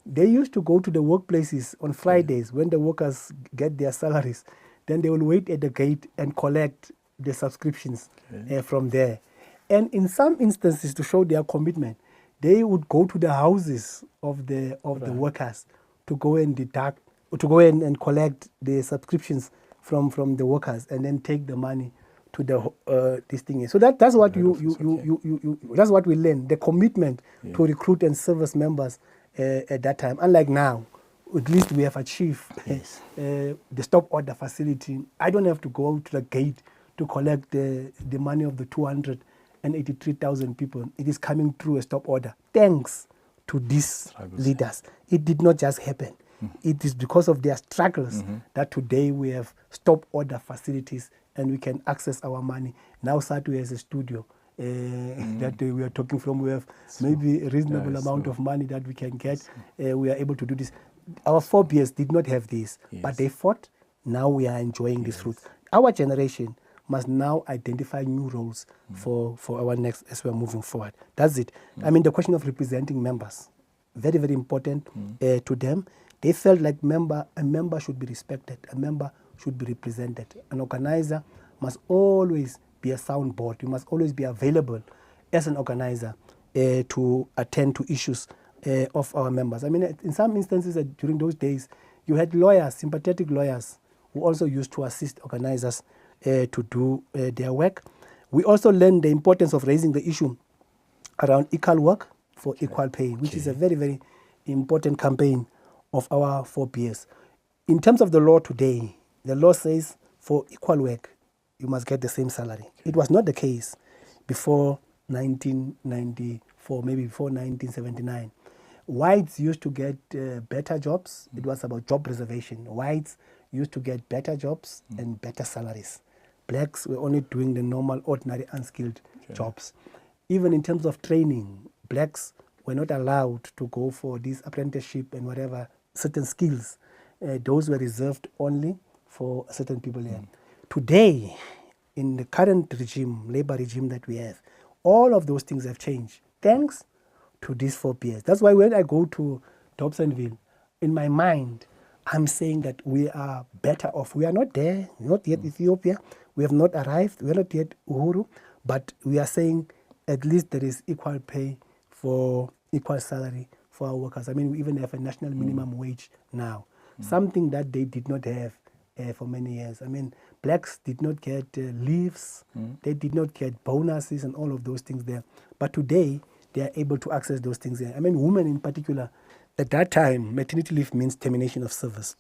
They used to go to the workplaces on Fridays when the workers get their salaries. Then they will wait at the gate and collect the subscriptions from there. And in some instances, to show their commitment, they would go to the houses of the workers to go and deduct, to go and collect the subscriptions from the workers, and then take the money to the this thing. So that's what that's what we learn, the commitment to recruit and service members at that time. Unlike now, at least we have achieved the stop order facility. I don't have to go to the gate to collect the money of the 283,000 people. It is coming through a stop order. Thanks to these leaders. It did not just happen. It is because of their struggles that today we have stop order facilities and we can access our money. Now SADTU has a studio that we are talking from. We have maybe a reasonable amount of money that we can get. We are able to do this. Our forebears did not have this, but they fought. Now we are enjoying this fruit. Our generation must now identify new roles for our next as we are moving forward. That's it. I mean, the question of representing members, very, very important to them. They felt like a member should be respected, a member should be represented. An organizer must always be a sound board. You must always be available as an organizer to attend to issues of our members. I mean, in some instances during those days, you had lawyers, sympathetic lawyers, who also used to assist organizers to do their work. We also learned the importance of raising the issue around equal work for equal pay, which is a very, very important campaign of our forebears. In terms of the law today, the law says for equal work, you must get the same salary. It was not the case before 1994, maybe before 1979. Whites used to get better jobs. It was about job reservation. Whites used to get better jobs and better salaries. Blacks were only doing the normal, ordinary, unskilled jobs. Even in terms of training, blacks were not allowed to go for this apprenticeship and whatever, certain skills. Those were reserved only for certain people here. Today, in the current regime, labor regime that we have, all of those things have changed, thanks to these forebears. That's why when I go to Dobsonville, in my mind, I'm saying that we are better off. We are not there, not yet Ethiopia. We have not arrived. We are not yet Uhuru. But we are saying at least there is equal pay for equal salary for our workers. I mean, we even have a national minimum wage now, something that they did not have for many years. I mean, blacks did not get leaves, they did not get bonuses and all of those things there. But today, they are able to access those things there. I mean, women in particular, at that time, maternity leave means termination of service.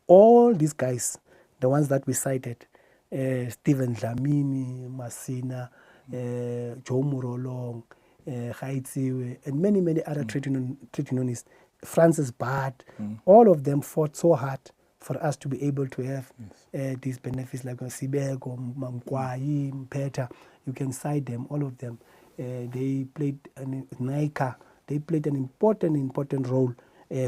All these guys, the ones that we cited, Stephen Dlamini, Masina, Joe Murolong, Khaitsiwe, and many, many other trade unionists, Francis Bart, all of them fought so hard for us to be able to have these benefits like Sibeko, Mamkwai, Mpeta. You can cite them, all of them. They played Naika. They played an important role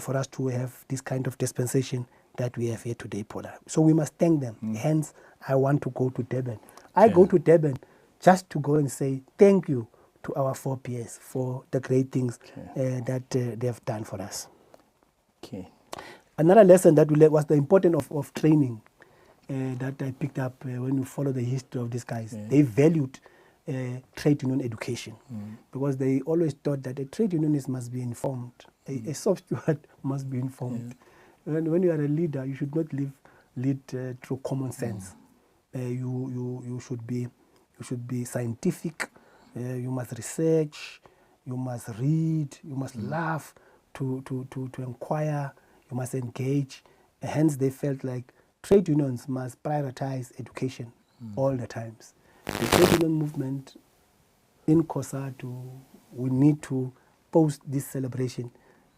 for us to have this kind of dispensation that we have here today, Paula. So we must thank them. Hence, I want to go to Durban. I go to Durban just to go and say thank you to our 4PS for the great things that they have done for us. Okay. Another lesson that we learned was the importance of training that I picked up when you follow the history of these guys. They valued trade union education because they always thought that a trade unionist must be informed. A sub-steward must be informed. When you are a leader, you should not lead through common sense. You should be scientific. You must research. You must read. You must laugh to inquire. You must engage. Hence, they felt like trade unions must prioritize education all the times. The trade union movement in COSATU, we need to post this celebration.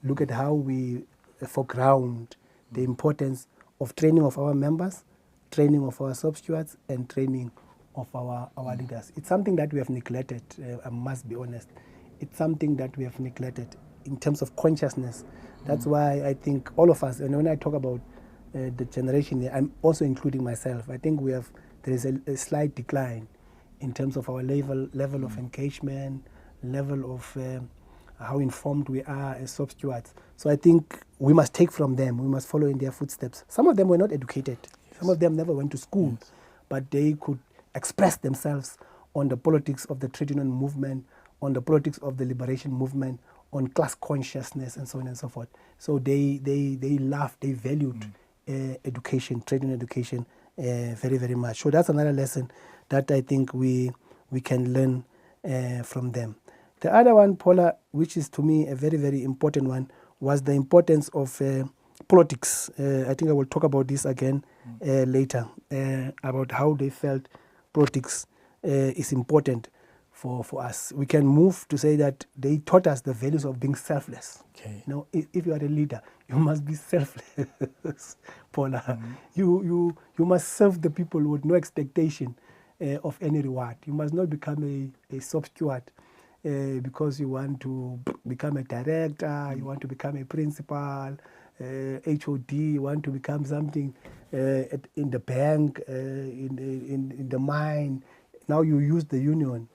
Look at how we foreground the importance of training of our members, training of our sub-stewards, and training of our leaders. It's something that we have neglected, I must be honest. It's something that we have neglected in terms of consciousness. That's why I think all of us, and when I talk about the generation, I'm also including myself. I think there is a slight decline in terms of our level of engagement, level of how informed we are as sub-stewards. So I think we must take from them. We must follow in their footsteps. Some of them were not educated. Some of them never went to school, but they could express themselves on the politics of the trade union movement, on the politics of the liberation movement, on class consciousness, and so on and so forth. So they loved, they valued education, trade union education, very, very much. So that's another lesson that I think we can learn from them. The other one, Paula, which is to me a very, very important one, was the importance of politics. I think I will talk about this again later, about how they felt politics is important for us. We can move to say that they taught us the values of being selfless. Okay. You know, if you are a leader, you must be selfless, Paula. You must serve the people with no expectation of any reward. You must not become a sub-steward because you want to become a director, you want to become a principal, HOD, you want to become something in the bank, in the mine. Now you use the union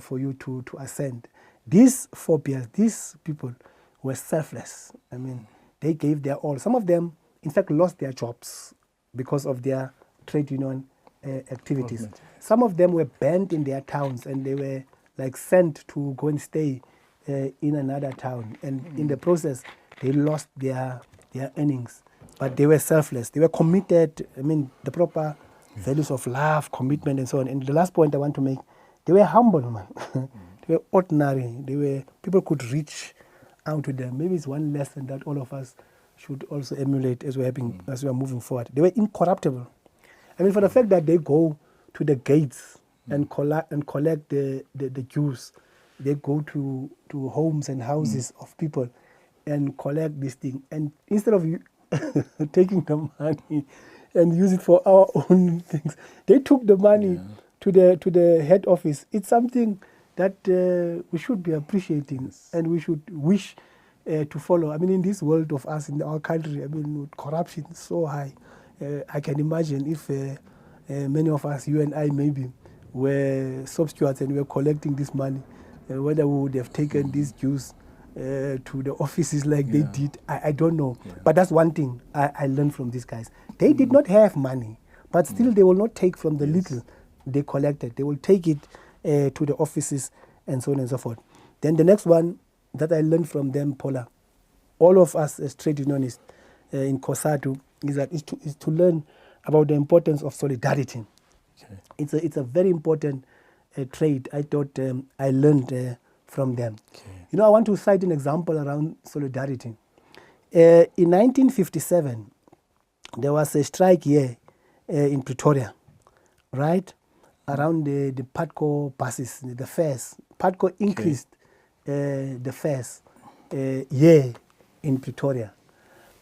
for you to ascend. These phobias, these people were selfless. I mean, they gave their all. Some of them, in fact, lost their jobs because of their trade union activities. Some of them were banned in their towns and they were like sent to go and stay in another town. And in the process, they lost their earnings. But they were selfless. They were committed. I mean, the proper values of love, commitment, and so on. And the last point I want to make, they were humble, man. They were ordinary. People could reach out to them. Maybe it's one lesson that all of us should also emulate as we are moving forward. They were incorruptible. I mean, for the fact that they go to the gates and collect the dues, they go to homes and houses of people and collect this thing. And instead of taking the money and use it for our own things, they took the money to the head office. It's something that we should be appreciating and we should wish to follow. I mean, in this world of us, in our country, I mean, with corruption so high, I can imagine if many of us, you and I maybe, were sub-stewards and were collecting this money, whether we would have taken these dues to the offices like they did, I don't know. But that's one thing I learned from these guys. They did not have money, but still they will not take from the little they collected. They will take it to the offices and so on and so forth. Then the next one that I learned from them, Paula, all of us as trade unionists in COSATU, is to learn about the importance of solidarity. Okay. It's a very important trait I thought I learned from them. Okay. You know, I want to cite an example around solidarity. In 1957, there was a strike here in Pretoria, right? Around the PATCO buses, the fares. PATCO increased the fares here in Pretoria.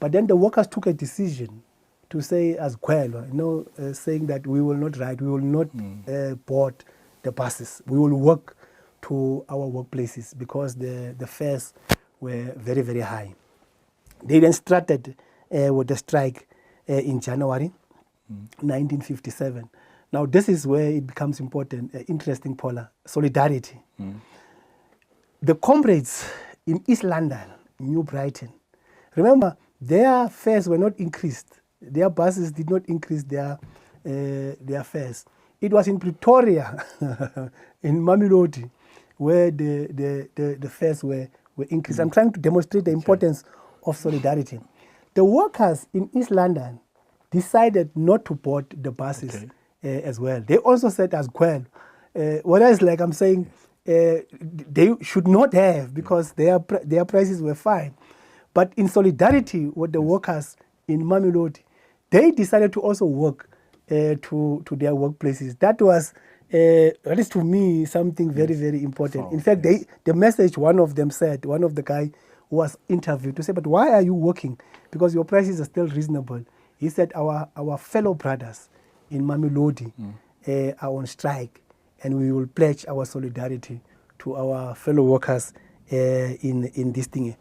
But then the workers took a decision to say as well, saying that we will not ride, we will not board the buses. We will walk to our workplaces because the fares were very, very high. They then started with the strike in January 1957. Now, this is where it becomes important, interesting, Paula, solidarity. The comrades in East London, New Brighton, remember, their fares were not increased. Their buses did not increase their fares. It was in Pretoria, in Mamelodi, where the fares were increased. I'm trying to demonstrate the importance of solidarity. The workers in East London decided not to board the buses as well. They also said as well, whereas like I'm saying, they should not have because their prices were fine. But in solidarity with the workers in Mamelodi, they decided to also work to their workplaces. That was, at least to me, something very, very important. In fact, the message one of them said, one of the guy who was interviewed to say, but why are you working? Because your prices are still reasonable. He said, our fellow brothers in Mamelodi are on strike, and we will pledge our solidarity to our fellow workers in this thing.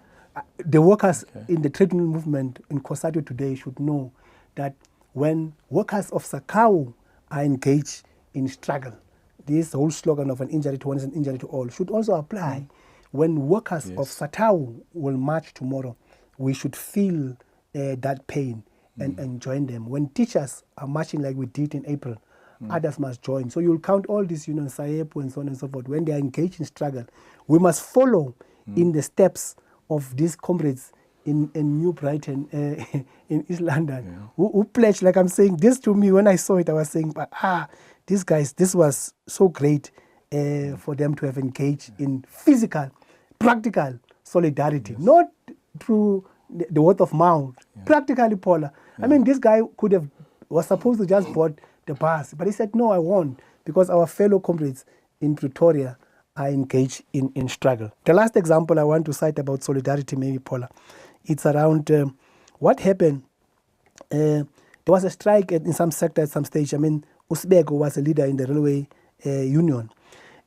The workers in the trade union movement in COSATU today should know that when workers of SACTU are engaged in struggle, this whole slogan of an injury to one is an injury to all should also apply. When workers of SACTU will march tomorrow, we should feel that pain and join them. When teachers are marching like we did in April, others must join. So you'll count all these unions, SAEPU and so on and so forth. When they are engaged in struggle, we must follow in the steps of these comrades in New Brighton, in East London, who pledged, like I'm saying, this to me, when I saw it, I was saying, these guys, this was so great for them to have engaged in physical, practical solidarity, not through the word of mouth, practically, Paula. I mean, this guy was supposed to just board the bus, but he said, no, I won't, because our fellow comrades in Pretoria are engaged in struggle. The last example I want to cite about solidarity, maybe, Paula, it's around what happened. There was a strike in some sector at some stage. I mean, Usbeko was a leader in the railway union.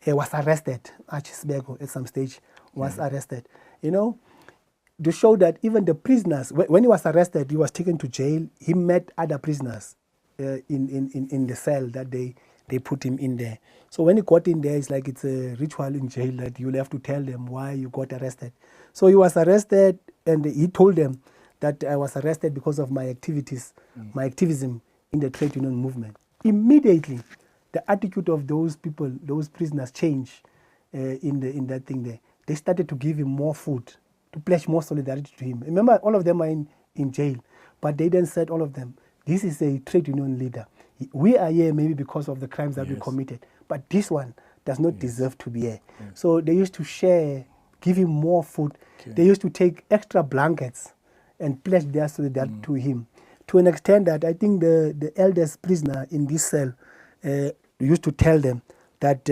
Was arrested. Usbeko at some stage was arrested. You know, to show that even the prisoners, when he was arrested, he was taken to jail. He met other prisoners in the cell that they put him in there. So when he got in there, it's like it's a ritual in jail that you'll have to tell them why you got arrested. So he was arrested, and he told them that I was arrested because of my activities, my activism in the trade union movement. Immediately, the attitude of those people, those prisoners, changed in that thing there. They started to give him more food, to pledge more solidarity to him. Remember, all of them are in jail, but they then said, all of them, this is a trade union leader. We are here maybe because of the crimes that we committed, but this one does not deserve to be here. So they used to share, give him more food. They used to take extra blankets and pledge their solidarity to him, to an extent that I think the eldest prisoner in this cell used to tell them that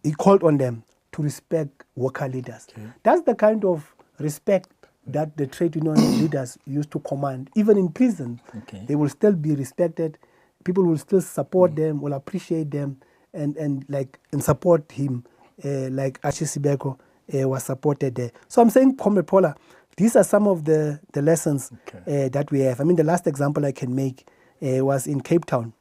he called on them to respect worker leaders. That's the kind of respect that the trade union leaders used to command. Even in prison, they will still be respected. People will still support them, will appreciate them, and support him, like Ashisibeko was supported there. So I'm saying, Comrade Paula, these are some of the lessons that we have. I mean, the last example I can make was in Cape Town,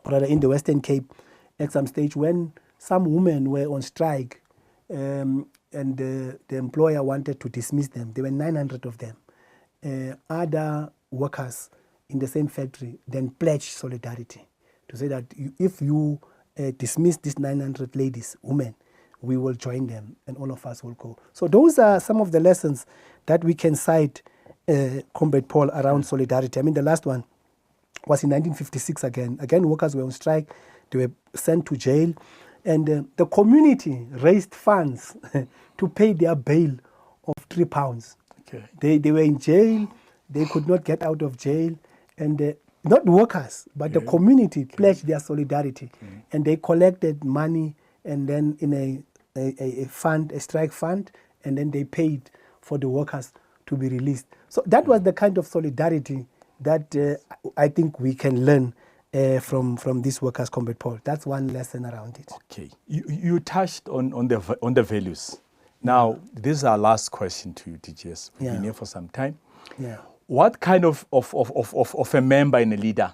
or rather in the Western Cape, at some stage when some women were on strike, and the employer wanted to dismiss them. There were 900 of them. Other workers in the same factory then pledged solidarity to say that if you dismiss these 900 ladies, women, we will join them and all of us will go. So those are some of the lessons that we can cite, Comrade Paul, around solidarity. I mean, the last one was in 1956 again. Again, workers were on strike. They were sent to jail. And the community raised funds to pay their bail of £3. Okay. They were in jail. They could not get out of jail. And not workers, but the community pledged their solidarity. And they collected money and then in a fund, a strike fund, and then they paid for the workers to be released. So that was the kind of solidarity that I think we can learn from these workers, Comrade Paul. That's one lesson around it. Okay. You touched on the values. Now, this is our last question to you, DGS. We've been here for some time. Yeah. What kind of a member and a leader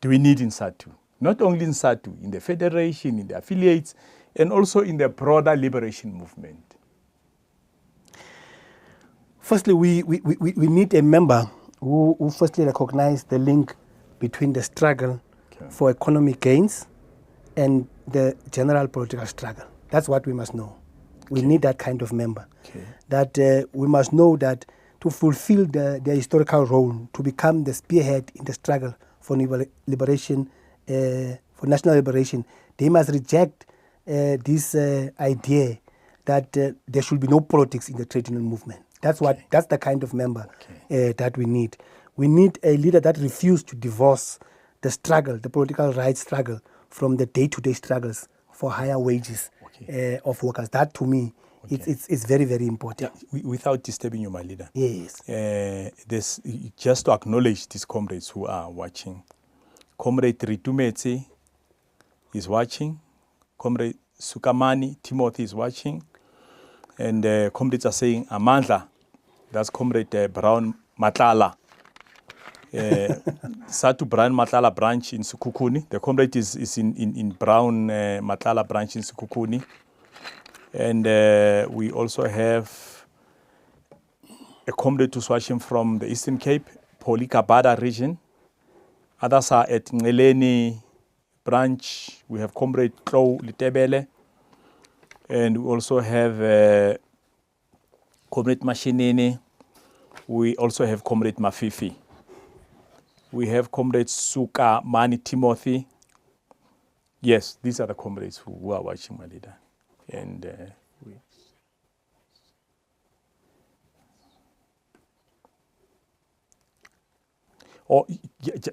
do we need in SADTU? Not only in SADTU, in the federation, in the affiliates, and also in the broader liberation movement. Firstly, we need a member who firstly recognize the link between the struggle for economic gains and the general political struggle. That's what we must know. We need that kind of member. That we must know that to fulfill their historical role, to become the spearhead in the struggle for liberation, for national liberation, they must reject this idea that there should be no politics in the trade union movement. That's the kind of member that we need. We need a leader that refuses to divorce the struggle, the political rights struggle, from the day-to-day struggles for higher wages of workers. That, to me, it's very, very important. Yeah, without disturbing you, my leader. Yes. This, just to acknowledge these comrades who are watching. Comrade Ritumetse is watching. Comrade Sukamani Timothy is watching. And comrades are saying Amandla. That's Comrade Brown Matlala. SADTU Brown Matlala branch in Sukukuni. The comrade is in Brown Matlala branch in Sukukuni. And we also have a comrade who's watching from the Eastern Cape, Polikabada region. Others are at Ngeleni branch. We have Comrade Klo Litebele. And we also have Comrade Mashinini. We also have Comrade Mafifi. We have Comrade Suka Mani Timothy. Yes, these are the comrades who are watching, my leader. And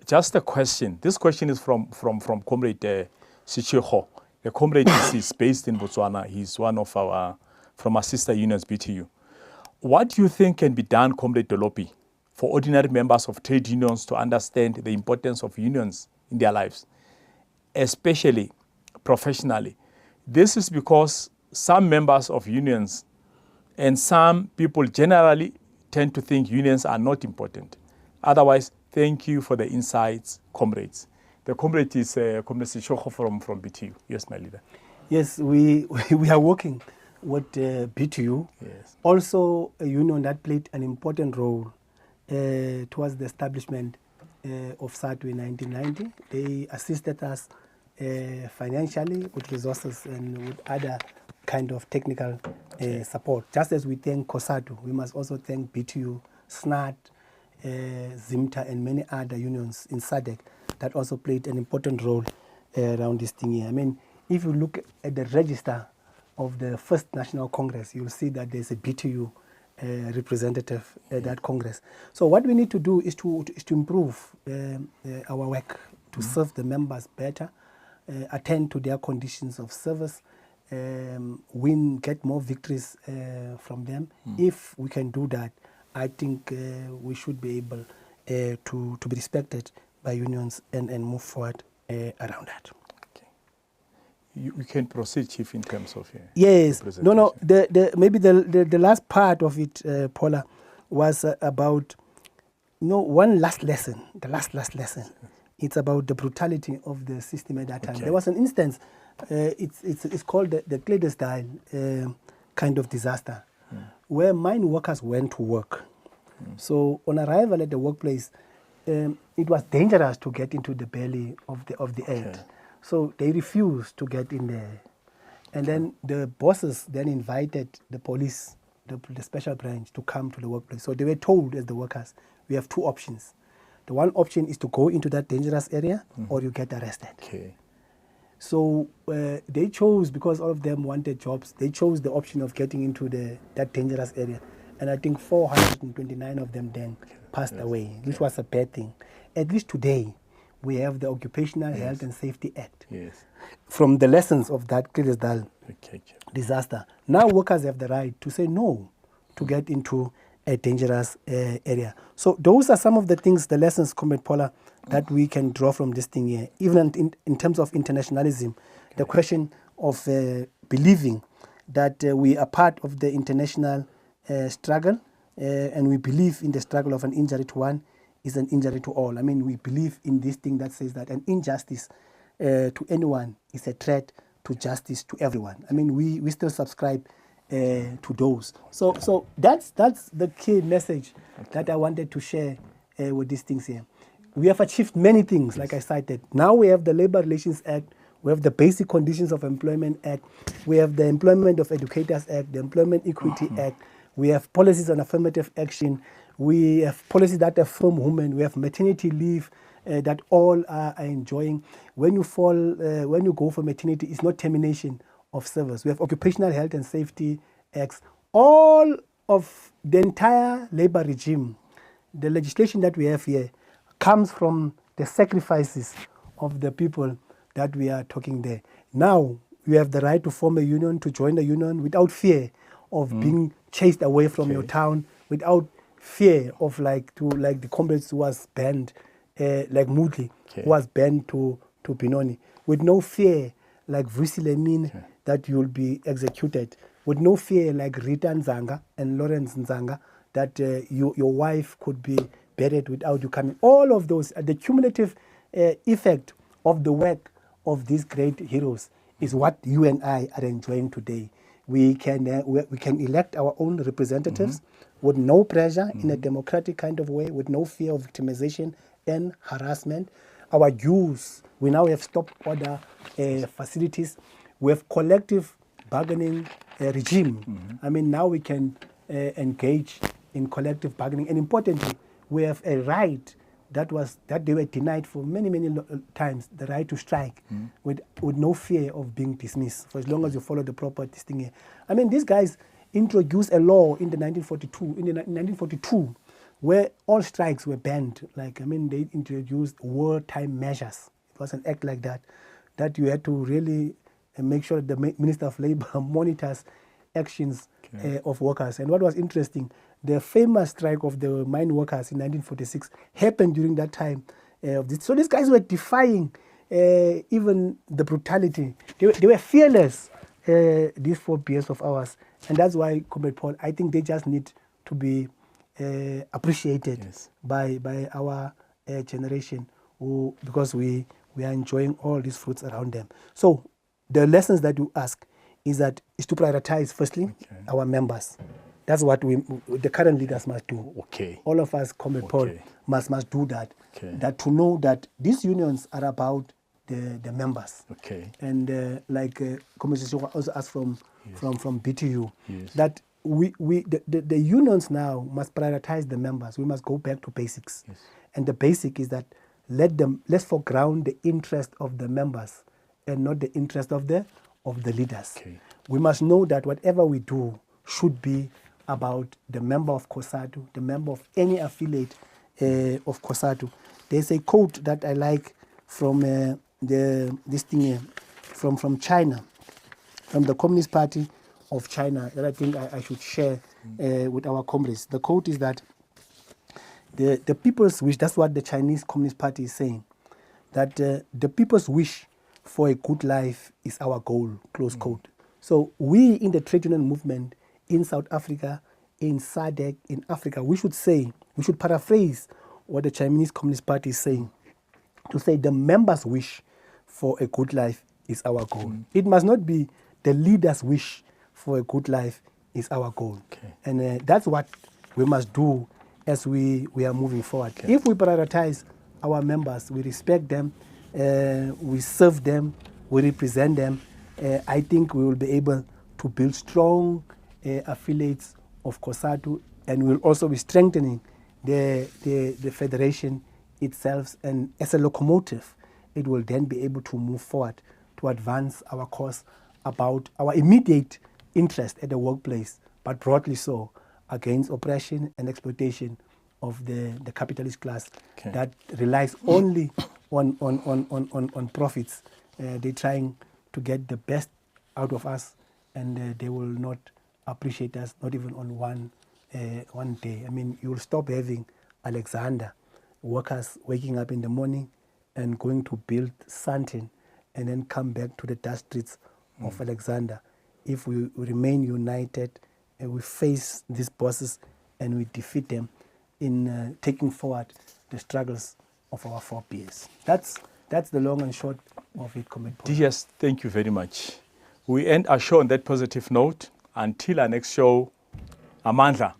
just a question. This question is from Comrade Sichiho. The comrade is based in Botswana. He's one of from our sister unions, BTU. What do you think can be done, Comrade Dolopi, for ordinary members of trade unions to understand the importance of unions in their lives, especially professionally? This is because some members of unions and some people generally tend to think unions are not important. Otherwise, thank you for the insights, comrades. The comrade is Comrade Sichoko from BTU. Yes, my leader. Yes, we are working with BTU. Yes. Also a union that played an important role towards the establishment of SADTU in 1990. They assisted us financially with resources and with other kind of technical support. Just as we thank COSATU, we must also thank BTU, SNAT, ZIMTA, and many other unions in SADC that also played an important role around this thing here. I mean, if you look at the register of the First National Congress, you'll see that there's a BTU representative at that Congress. So what we need to do is to improve our work, to serve the members better, attend to their conditions of service, get more victories from them. If we can do that, I think we should be able to be respected by unions and move forward around that. Okay. You can proceed, Chief, in terms of yes. No. Maybe the last part of it, Paula, was about one last lesson. The last lesson. It's about the brutality of the system at that time. There was an instance. It's called the clandestine kind of disaster, where mine workers went to work. So on arrival at the workplace, it was dangerous to get into the belly of the earth. So they refused to get in And then the bosses then invited the police, the special branch, to come to the workplace. So they were told as the workers, we have two options. The one option is to go into that dangerous area or you get arrested. Okay. So they chose, because all of them wanted jobs, they chose the option of getting into that dangerous area. And I think 429 of them then passed away, which was a bad thing. At least today, we have the Occupational Health and Safety Act. Yes. From the lessons of that Cde disaster, now workers have the right to say no to get into a dangerous area. So those are some of the things, the lessons, Comrade Paula, that we can draw from this thing here. Even in terms of internationalism, the question of believing that we are part of the international struggle and we believe in the struggle of an injury to one is an injury to all. I mean, we believe in this thing that says that an injustice to anyone is a threat to justice to everyone. I mean, we still subscribe to those. So that's the key message that I wanted to share with these things here. We have achieved many things, like I cited. Now we have the Labor Relations Act, we have the Basic Conditions of Employment Act, we have the Employment of Educators Act, the Employment Equity Act, we have policies on affirmative action, we have policies that affirm women, we have maternity leave that all are enjoying. When you go for maternity, it's not termination of service. We have Occupational Health and Safety Acts. All of the entire labor regime, the legislation that we have here, comes from the sacrifices of the people that we are talking there. Now, you have the right to form a union, to join a union without fear of being chased away from your town, without fear of like the comrades who was banned, like Mutli, who was banned to Benoni, with no fear like Vusilemin that you'll be executed, with no fear like Rita Nzanga and Lawrence Nzanga that your wife could be buried without you coming. All of those, the cumulative effect of the work of these great heroes is what you and I are enjoying today. We can elect our own representatives with no pressure, in a democratic kind of way, with no fear of victimization and harassment. Our youth, we now have stop order facilities. We have collective bargaining regime. I mean, now we can engage in collective bargaining, and importantly, we have a right that they were denied for many times, the right to strike with no fear of being dismissed for as long as you follow the proper thing here. I mean, these guys introduced a law in 1942 where all strikes were banned. Like, I mean, they introduced wartime measures. It was an act like that you had to really make sure that the Minister of Labour monitors actions of workers. And what was interesting, the famous strike of the mine workers in 1946 happened during that time. So these guys were defying even the brutality. They were fearless, these 4 years of ours. And that's why, Comrade Paul, I think they just need to be appreciated by our generation, because we are enjoying all these fruits around them. So the lessons that you ask is to prioritize, firstly, our members. That's what the current leaders must do. All of us, Comrade Paul, must do that. That to know that these unions are about the members. And like Comrade Sisoko also asked from BTU, that the unions now must prioritize the members. We must go back to basics. And the basic is that let's foreground the interest of the members and not the interest of the leaders. We must know that whatever we do should be about the member of COSATU, the member of any affiliate of COSATU. There's a quote that I like from this thing here, from China, from the Communist Party of China, that I think I should share with our comrades. The quote is that the people's wish, that's what the Chinese Communist Party is saying, that the people's wish for a good life is our goal, close quote. So we in the trade union movement in South Africa, in SADC, in Africa, we should paraphrase what the Chinese Communist Party is saying, to say the members' wish for a good life is our goal. It must not be the leaders' wish for a good life is our goal. And that's what we must do as we are moving forward. If we prioritize our members, we respect them, we serve them, we represent them, I think we will be able to build strong affiliates of COSATU, and we'll also be strengthening the federation itself, and as a locomotive, it will then be able to move forward to advance our cause about our immediate interest at the workplace, but broadly so, against oppression and exploitation of the capitalist class that relies only on profits. They're trying to get the best out of us, and they will not appreciate us, not even on one day. I mean, you'll stop having Alexander, workers waking up in the morning and going to build something and then come back to the dust streets of Alexander. If we remain united and we face these bosses and we defeat them in taking forward the struggles of our forebears. That's the long and short of it, Comrade Paul. Yes, thank you very much. We end our show on that positive note. Until our next show, Amandla.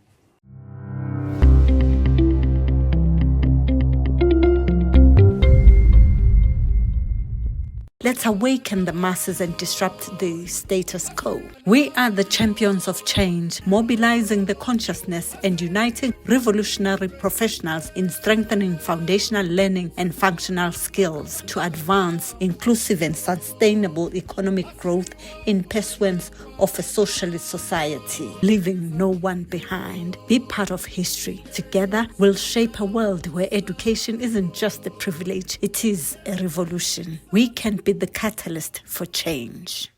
Let's awaken the masses and disrupt the status quo. We are the champions of change, mobilizing the consciousness and uniting revolutionary professionals in strengthening foundational learning and functional skills to advance inclusive and sustainable economic growth in pursuance of a socialist society, leaving no one behind. Be part of history. Together, we'll shape a world where education isn't just a privilege, it is a revolution. We can be the catalyst for change.